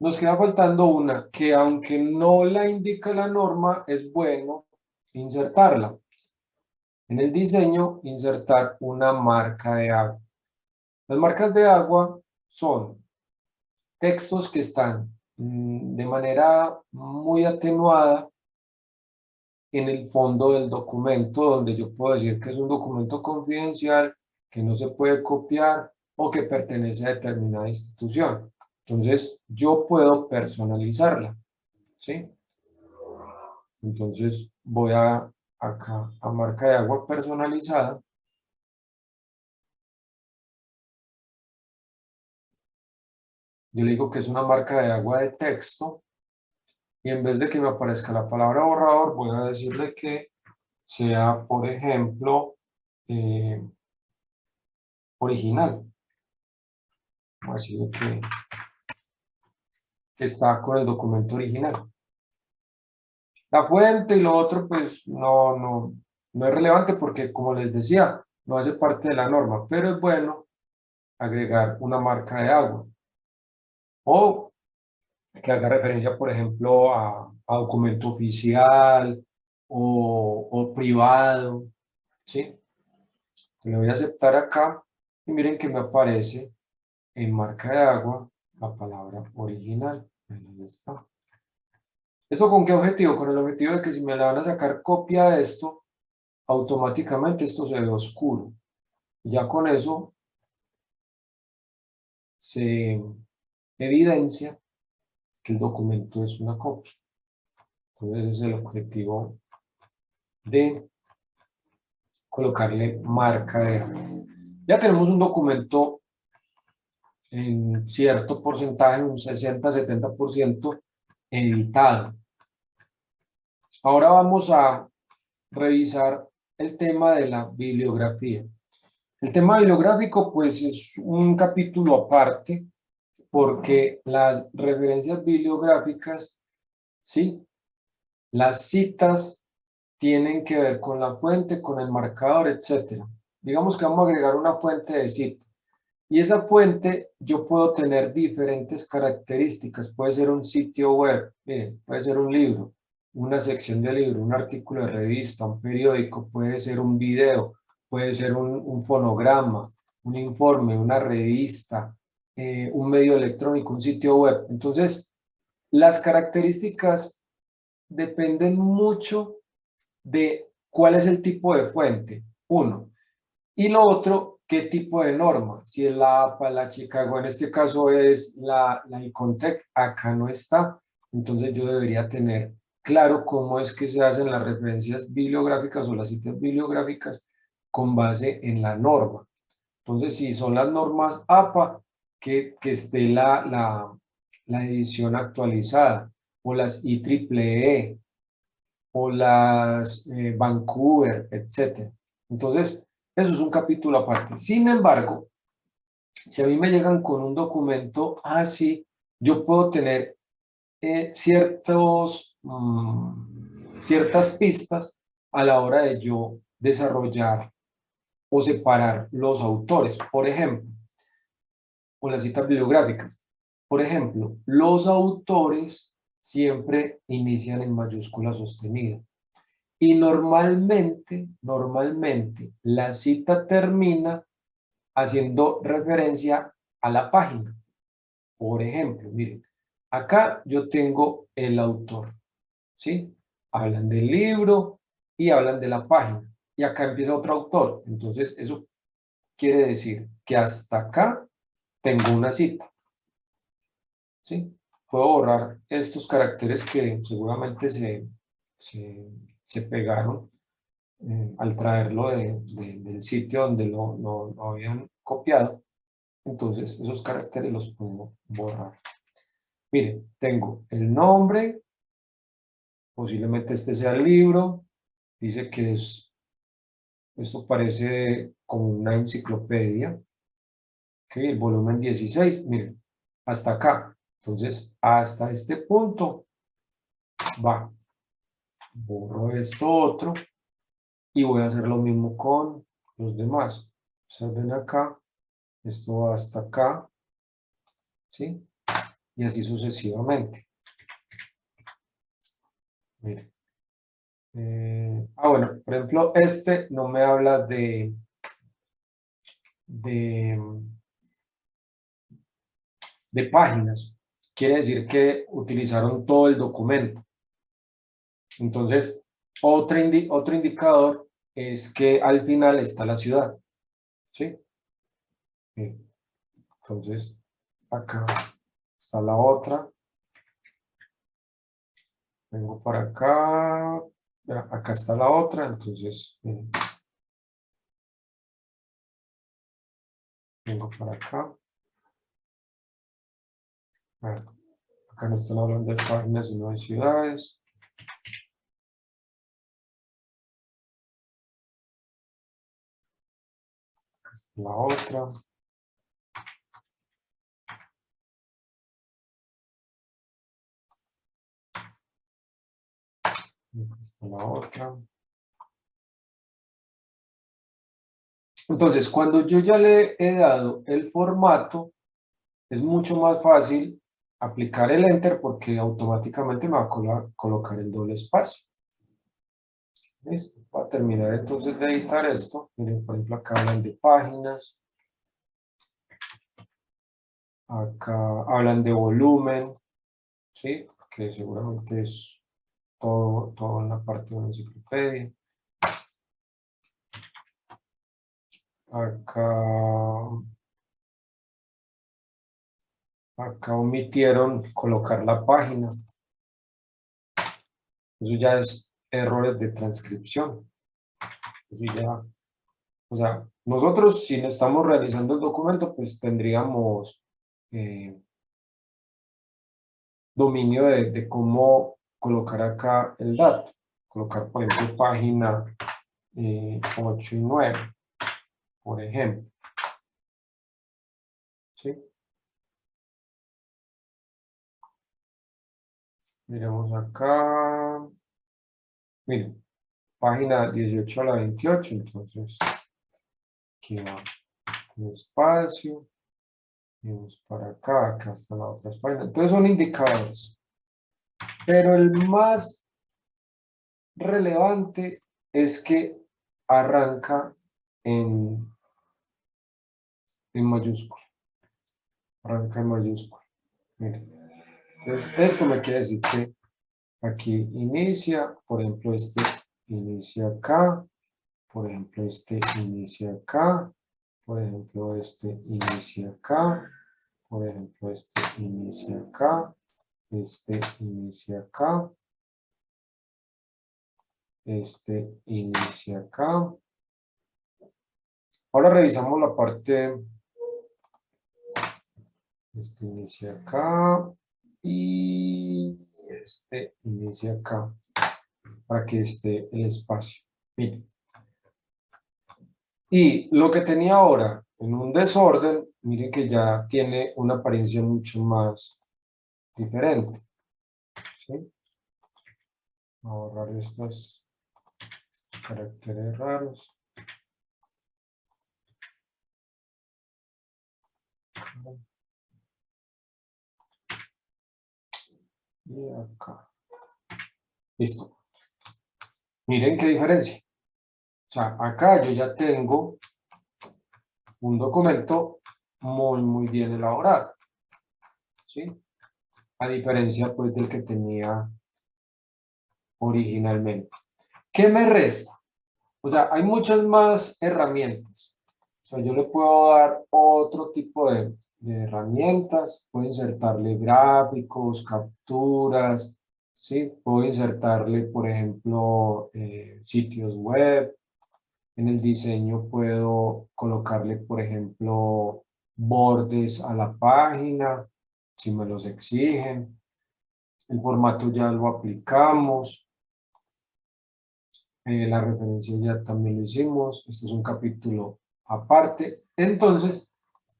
Nos queda faltando una que, aunque no la indica la norma, es bueno insertarla. En el diseño, insertar una marca de agua. Las marcas de agua son textos que están de manera muy atenuada en el fondo del documento, donde yo puedo decir que es un documento confidencial, que no se puede copiar o que pertenece a determinada institución. Entonces, yo puedo personalizarla, ¿sí? Entonces, voy acá a marca de agua personalizada. Yo le digo que es una marca de agua de texto. Y en vez de que me aparezca la palabra borrador, voy a decirle que sea, por ejemplo, original. Así que está con el documento original. La fuente y lo otro, pues no es relevante porque, como les decía, no hace parte de la norma, pero es bueno agregar una marca de agua o que haga referencia, por ejemplo, a documento oficial o privado, ¿sí? Le voy a aceptar acá y miren que me aparece en marca de agua la palabra original. Ahí está. ¿Esto con qué objetivo? Con el objetivo de que si me la van a sacar copia de esto, automáticamente esto se ve oscuro. Ya con eso se evidencia que el documento es una copia. Entonces ese es el objetivo de colocarle marca de agua. Ya tenemos un documento en cierto porcentaje, un 60-70% editado. Ahora vamos a revisar el tema de la bibliografía. El tema bibliográfico, pues, es un capítulo aparte porque las referencias bibliográficas, ¿sí? Las citas tienen que ver con la fuente, con el marcador, etc. Digamos que vamos a agregar una fuente de cita. Y esa fuente yo puedo tener diferentes características. Puede ser un sitio web, puede ser un libro, una sección de libro, un artículo de revista, un periódico, puede ser un video, puede ser un fonograma, un informe, una revista, un medio electrónico, un sitio web. Entonces, las características dependen mucho de cuál es el tipo de fuente, uno. Y lo otro, qué tipo de norma. Si es la APA, la Chicago, en este caso es la ICONTEC, acá no está. Entonces yo debería tener claro cómo es que se hacen las referencias bibliográficas o las citas bibliográficas con base en la norma. Entonces, si son las normas APA, que esté la edición actualizada, o las IEEE, o las Vancouver, etc. Entonces, eso es un capítulo aparte. Sin embargo, si a mí me llegan con un documento así, yo puedo tener ciertas pistas a la hora de yo desarrollar o separar los autores, por ejemplo, o las citas bibliográficas. Por ejemplo, los autores siempre inician en mayúscula sostenida. Y normalmente, la cita termina haciendo referencia a la página. Por ejemplo, miren, acá yo tengo el autor, ¿sí? Hablan del libro y hablan de la página. Y acá empieza otro autor. Entonces, eso quiere decir que hasta acá tengo una cita, ¿sí? Puedo borrar estos caracteres que seguramente se pegaron al traerlo del sitio donde lo habían copiado. Entonces, esos caracteres los puedo borrar. Miren, tengo el nombre, posiblemente este sea el libro, dice que esto parece como una enciclopedia, que el volumen 16, miren, hasta acá. Entonces, hasta este punto va. Borro esto otro y voy a hacer lo mismo con los demás. Observen acá, esto va hasta acá, ¿sí? Y así sucesivamente. Miren. Bueno, por ejemplo, este no me habla de, de páginas. Quiere decir que utilizaron todo el documento. Entonces, otro indicador es que al final está la ciudad. ¿Sí? Entonces, acá está la otra. Vengo para acá. Acá está la otra. Entonces, vengo para acá. Acá no están hablando de páginas, sino de ciudades. está la otra. Acá está la otra. Entonces, cuando yo ya le he dado el formato, es mucho más fácil aplicar el Enter porque automáticamente me va a colocar el doble espacio. Listo. Voy a terminar entonces de editar esto. Miren, por ejemplo, acá hablan de páginas. Acá hablan de volumen. ¿Sí? Que seguramente es todo en la parte de una enciclopedia. Acá omitieron colocar la página. Eso ya es errores de transcripción. Eso sí ya, o sea, nosotros si no estamos realizando el documento, pues tendríamos dominio de cómo colocar acá el dato. Colocar, por ejemplo, página 8 y 9, por ejemplo. ¿Sí? Miremos acá. Miren, página 18 a la 28, entonces aquí va un espacio. Vamos para acá, acá está la otra página. Entonces son indicadores. Pero el más relevante es que arranca en mayúscula. Arranca en mayúscula. Miren. Entonces, esto me quiere decir que aquí inicia, por ejemplo, este inicia acá, por ejemplo, este inicia acá, por ejemplo, este inicia acá, por ejemplo, este inicia acá, este inicia acá, este inicia acá. Ahora revisamos la parte, este inicia acá y este inicia acá, para que esté el espacio. Miren. Y lo que tenía ahora en un desorden, miren que ya tiene una apariencia mucho más diferente. ¿Sí? Voy a borrar estos caracteres raros. Y acá. Listo. Miren qué diferencia. O sea, acá yo ya tengo un documento muy bien elaborado. ¿Sí? A diferencia pues del que tenía originalmente. ¿Qué me resta? O sea, hay muchas más herramientas. O sea, yo le puedo dar otro tipo de herramientas. Puedo insertarle gráficos, capturas, ¿sí? Puedo insertarle, por ejemplo, sitios web. En el diseño puedo colocarle, por ejemplo, bordes a la página, si me los exigen. El formato ya lo aplicamos. La referencia ya también lo hicimos. Este es un capítulo aparte. Entonces,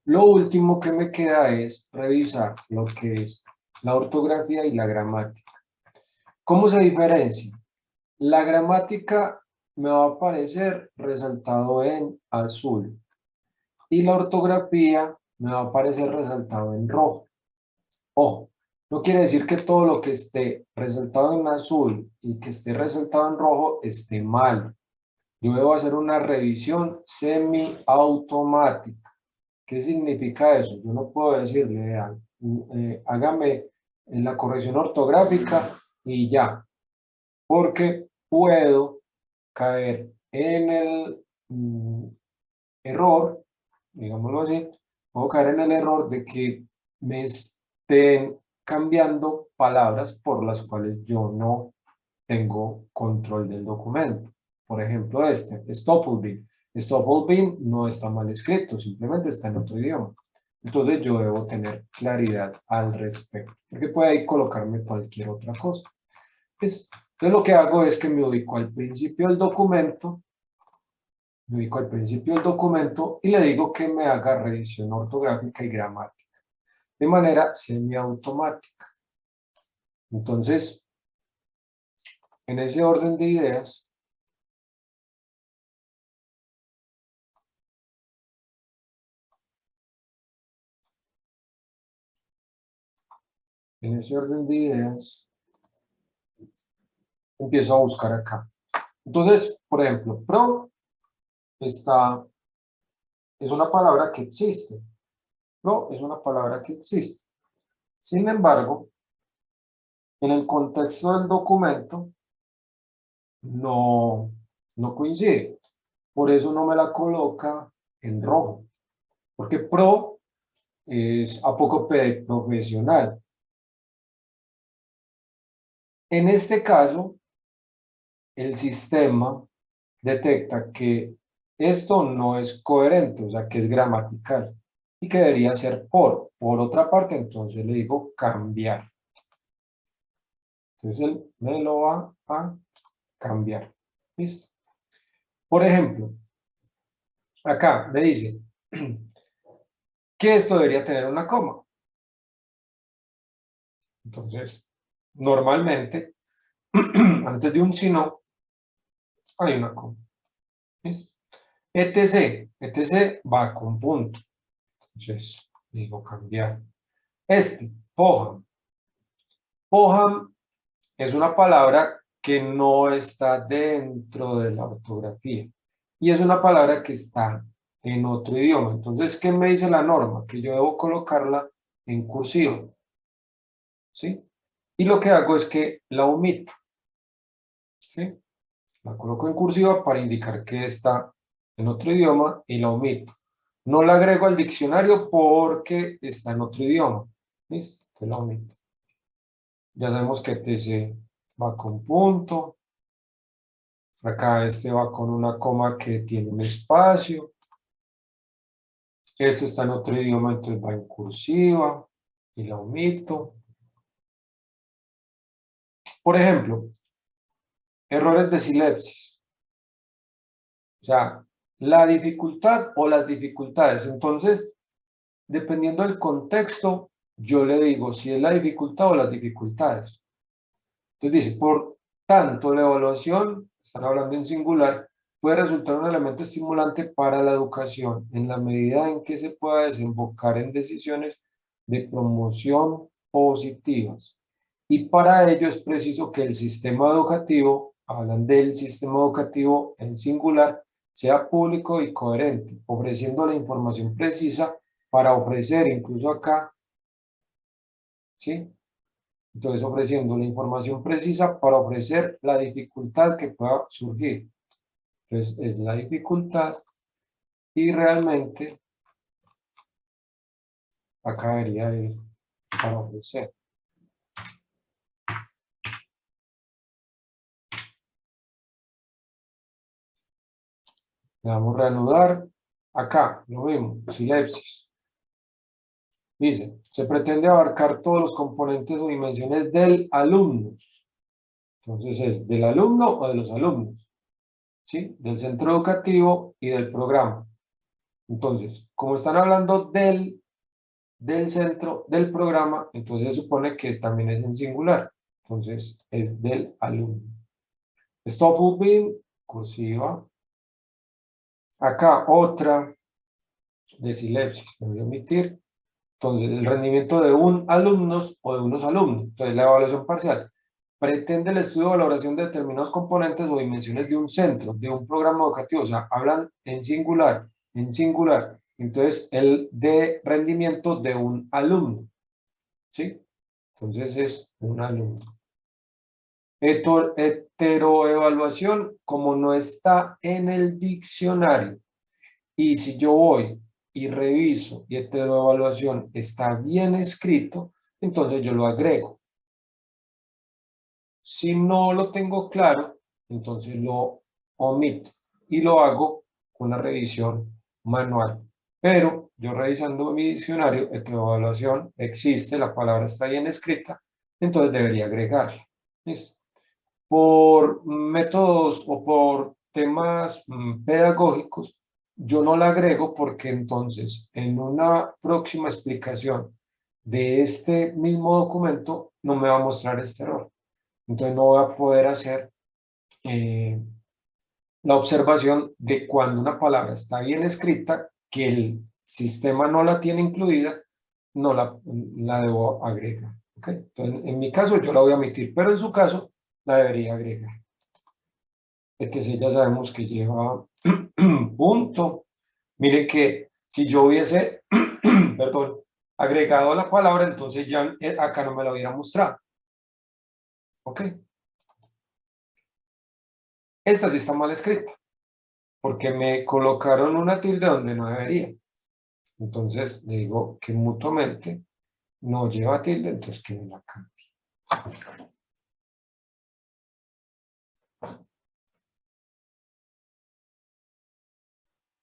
lo último que me queda es revisar lo que es la ortografía y la gramática. ¿Cómo se diferencia? La gramática me va a aparecer resaltado en azul y la ortografía me va a aparecer resaltado en rojo. Ojo, no quiere decir que todo lo que esté resaltado en azul y que esté resaltado en rojo esté mal. Yo debo hacer una revisión semiautomática. ¿Qué significa eso? Yo no puedo decirle, hágame la corrección ortográfica y ya, porque puedo caer en el error, digámoslo así, puedo caer en el error de que me estén cambiando palabras por las cuales yo no tengo control del documento. Por ejemplo, este, Stoffel Stoffel no está mal escrito, simplemente está en otro idioma. Entonces yo debo tener claridad al respecto, porque puede ahí colocarme cualquier otra cosa. Entonces lo que hago es que me ubico al principio del documento, me ubico al principio del documento y le digo que me haga revisión ortográfica y gramática de manera semiautomática. Entonces, en ese orden de ideas, empiezo a buscar acá. Entonces, por ejemplo, pro es una palabra que existe. Pro es una palabra que existe. Sin embargo, en el contexto del documento no coincide. Por eso no me la coloca en rojo. Porque pro es apócope profesional. En este caso, el sistema detecta que esto no es coherente, o sea, que es gramatical y que debería ser por. Por otra parte, entonces le digo cambiar. Entonces él me lo va a cambiar. ¿Listo? Por ejemplo, acá me dice que esto debería tener una coma. Entonces, normalmente, antes de un sino, hay una coma. ¿Listo? etc va con punto. Entonces, digo cambiar. Poham. Poham es una palabra que no está dentro de la ortografía y es una palabra que está en otro idioma. Entonces, ¿qué me dice la norma? Que yo debo colocarla en cursivo. ¿Sí? Y lo que hago es que la omito. ¿Sí? La coloco en cursiva para indicar que está en otro idioma y la omito. No la agrego al diccionario porque está en otro idioma. ¿Listo? Te la omito. Ya sabemos que TC va con punto. Acá este va con una coma que tiene un espacio. Este está en otro idioma, entonces va en cursiva y la omito. Por ejemplo, errores de silepsis. O sea, la dificultad o las dificultades. Entonces, dependiendo del contexto, yo le digo si es la dificultad o las dificultades. Entonces dice, por tanto, la evaluación, están hablando en singular, puede resultar un elemento estimulante para la educación en la medida en que se pueda desembocar en decisiones de promoción positivas. Y para ello es preciso que el sistema educativo, hablan del sistema educativo en singular, sea público y coherente, ofreciendo la información precisa para ofrecer, incluso acá, ¿sí? Entonces, ofreciendo la información precisa para ofrecer la dificultad que pueda surgir. Entonces, es la dificultad y realmente acá debería ir para ofrecer. Le damos reanudar. Acá, lo mismo, silepsis. Dice, se pretende abarcar todos los componentes o dimensiones del alumno. Entonces, ¿es del alumno o de los alumnos? ¿Sí? Del centro educativo y del programa. Entonces, como están hablando del centro del programa, entonces se supone que también es en singular. Entonces, es del alumno. Stoffel cursiva. Acá otra de silepsis, voy a omitir. Entonces, el rendimiento de un alumnos o de unos alumnos. Entonces, la evaluación parcial pretende el estudio de valoración de determinados componentes o dimensiones de un centro, de un programa educativo. O sea, hablan en singular, en singular. Entonces, el de rendimiento de un alumno. ¿Sí? Entonces, es un alumno. Heteroevaluación, como no está en el diccionario, y si yo voy y reviso y heteroevaluación está bien escrito, entonces yo lo agrego. Si no lo tengo claro, entonces lo omito y lo hago con una revisión manual. Pero yo revisando mi diccionario, heteroevaluación existe, la palabra está bien escrita, entonces debería agregarla. ¿Listo? Por métodos o por temas pedagógicos, yo no la agrego porque entonces en una próxima explicación de este mismo documento no me va a mostrar este error. Entonces no voy a poder hacer la observación de cuando una palabra está bien escrita, que el sistema no la tiene incluida, no la debo agregar. ¿Okay? Entonces, en mi caso yo la voy a omitir, pero en su caso la debería agregar. Entonces ya sabemos que lleva punto. Miren que si yo hubiese, perdón, agregado la palabra, entonces ya acá no me la hubiera mostrado. ¿Ok? Esta sí está mal escrita, porque me colocaron una tilde donde no debería. Entonces le digo que mutuamente no lleva tilde, entonces que me la cambie.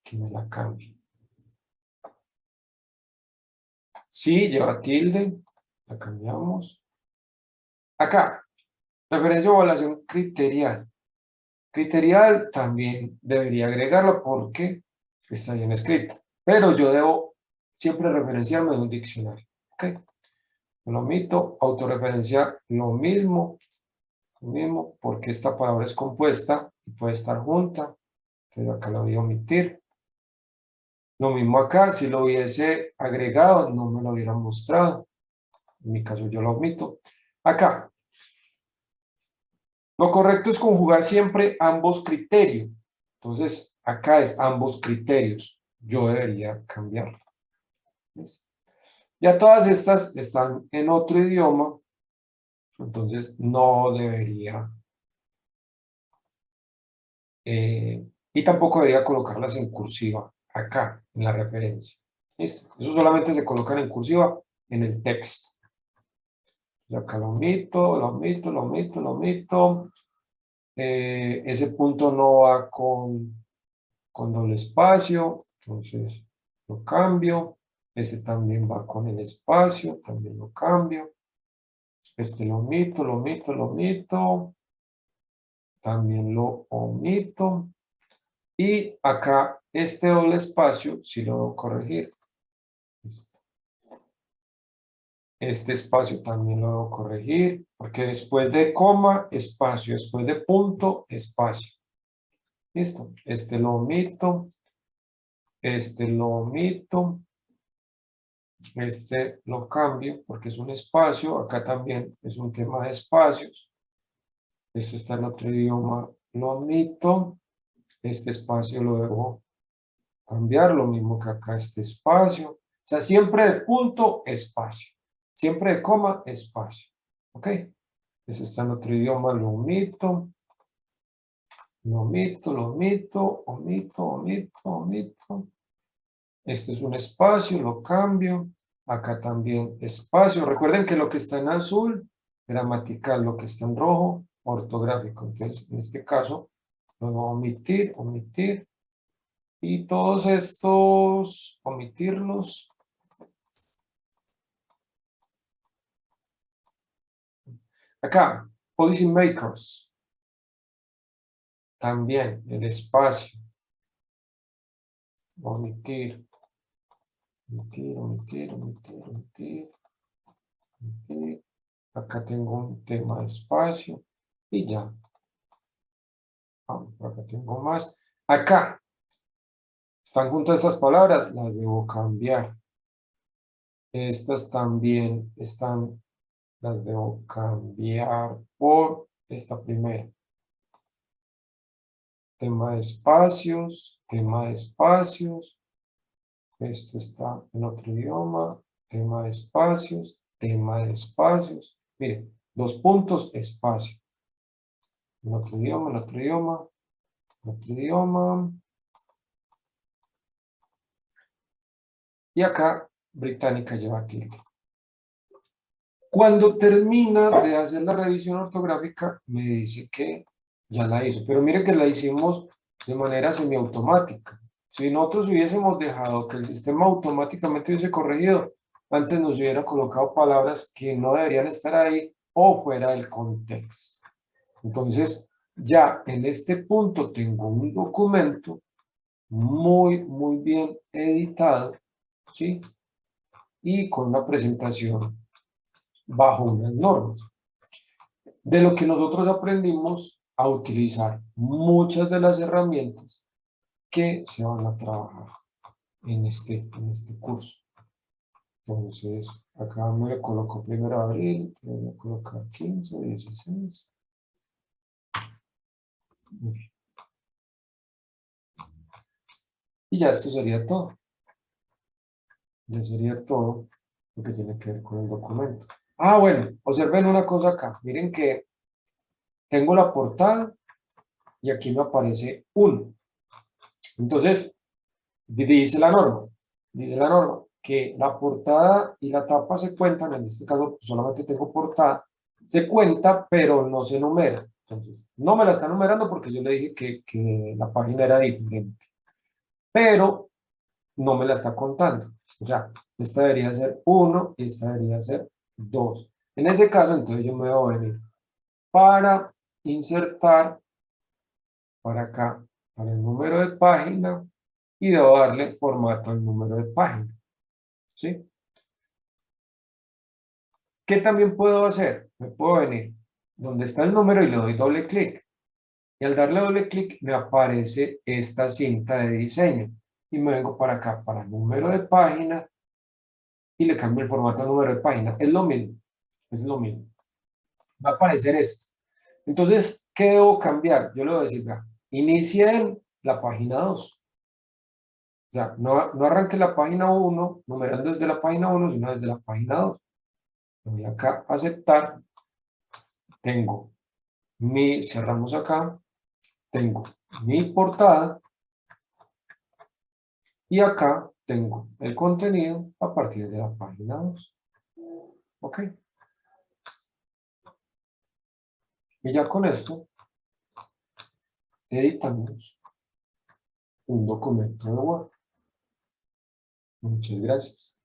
Que me la cambie. Sí, lleva tilde, la cambiamos. Acá, referencia o evaluación criterial. Criterial también debería agregarlo porque está bien escrito. Pero yo debo siempre referenciarme en un diccionario. ¿Ok? Lo omito, autorreferenciar lo mismo, porque esta palabra es compuesta y puede estar junta. Entonces acá la voy a omitir. Lo mismo acá, si lo hubiese agregado, no me lo hubiera mostrado. En mi caso yo lo omito. Acá, lo correcto es conjugar siempre ambos criterios. Entonces, acá es ambos criterios. Yo debería cambiarlo. ¿Ves? Ya todas estas están en otro idioma, entonces no debería. Y tampoco debería colocarlas en cursiva acá, en la referencia. ¿Listo? Eso solamente se colocan en cursiva en el texto. Y acá lo omito, lo omito, lo omito, lo omito. Ese punto no va con doble espacio, entonces lo cambio. Este también va con el espacio, también lo cambio. Este lo omito, lo omito, lo omito. También lo omito. Y acá este doble espacio, si lo debo corregir. Este espacio también lo debo corregir, porque después de coma, espacio, después de punto, espacio. ¿Listo? Este lo omito. Este lo omito. Este lo cambio porque es un espacio. Acá también es un tema de espacios. Esto está en otro idioma. Lo omito. Este espacio lo debo cambiar. Lo mismo que acá este espacio. O sea, siempre de punto, espacio. Siempre de coma, espacio. ¿Ok? Eso está en otro idioma. Lo omito. Lo omito, lo omito, omito, omito, omito. Este es un espacio, lo cambio. Acá también espacio. Recuerden que lo que está en azul, gramatical, lo que está en rojo, ortográfico. Entonces, en este caso, lo voy a omitir, omitir. Y todos estos, omitirlos. Acá, policy makers. También el espacio. Omitir. Omitir, omitir, omitir, omitir. Omitir. Acá tengo un tema de espacio y ya. Acá tengo más. Acá están juntas estas palabras, las debo cambiar. Estas también están, las debo cambiar por esta primera. Tema de espacios, tema de espacios. Este está en otro idioma. Tema de espacios, tema de espacios. Miren, dos puntos, espacio. En otro idioma, en otro idioma, en otro idioma. Y acá, británica lleva tilde. Cuando termina de hacer la revisión ortográfica, me dice que ya la hizo. Pero mire que la hicimos de manera semiautomática. Si nosotros hubiésemos dejado que el sistema automáticamente hubiese corregido, antes nos hubiera colocado palabras que no deberían estar ahí o fuera del contexto. Entonces, Ya en este punto tengo un documento muy bien editado, ¿sí? Y con una presentación bajo unas normas. De lo que nosotros aprendimos a utilizar muchas de las herramientas que se van a trabajar en este curso. Entonces, acá me le coloco 1 de abril, le voy a colocar 15 o 16. Muy bien. Y ya esto sería todo. Ya sería todo lo que tiene que ver con el documento. Ah, bueno, observen una cosa acá. Miren que tengo la portada y aquí me aparece 1. Entonces, dice la norma que la portada y la tapa se cuentan, en este caso solamente tengo portada, se cuenta pero no se numera. Entonces, no me la está numerando porque yo le dije que la página era diferente, pero no me la está contando. O sea, esta debería ser 1 y esta debería ser 2. En ese caso, entonces yo me voy a venir para insertar para acá, para el número de página, y debo darle formato al número de página, ¿sí? ¿Qué también puedo hacer? Me puedo venir donde está el número y le doy doble clic. Y al darle doble clic me aparece esta cinta de diseño. Y me vengo para acá, para el número de página, y le cambio el formato al número de página. Es lo mismo, es lo mismo. Va a aparecer esto. Entonces, ¿qué debo cambiar? Yo le voy a decir, vea, inicie en la página 2. O sea, no arranque la página 1, numerando desde la página 1, sino desde la página 2. Le voy acá a aceptar. Tengo cerramos acá, tengo mi portada y acá tengo el contenido a partir de la página 2. Ok. Y ya con esto editamos un documento de Word. Muchas gracias.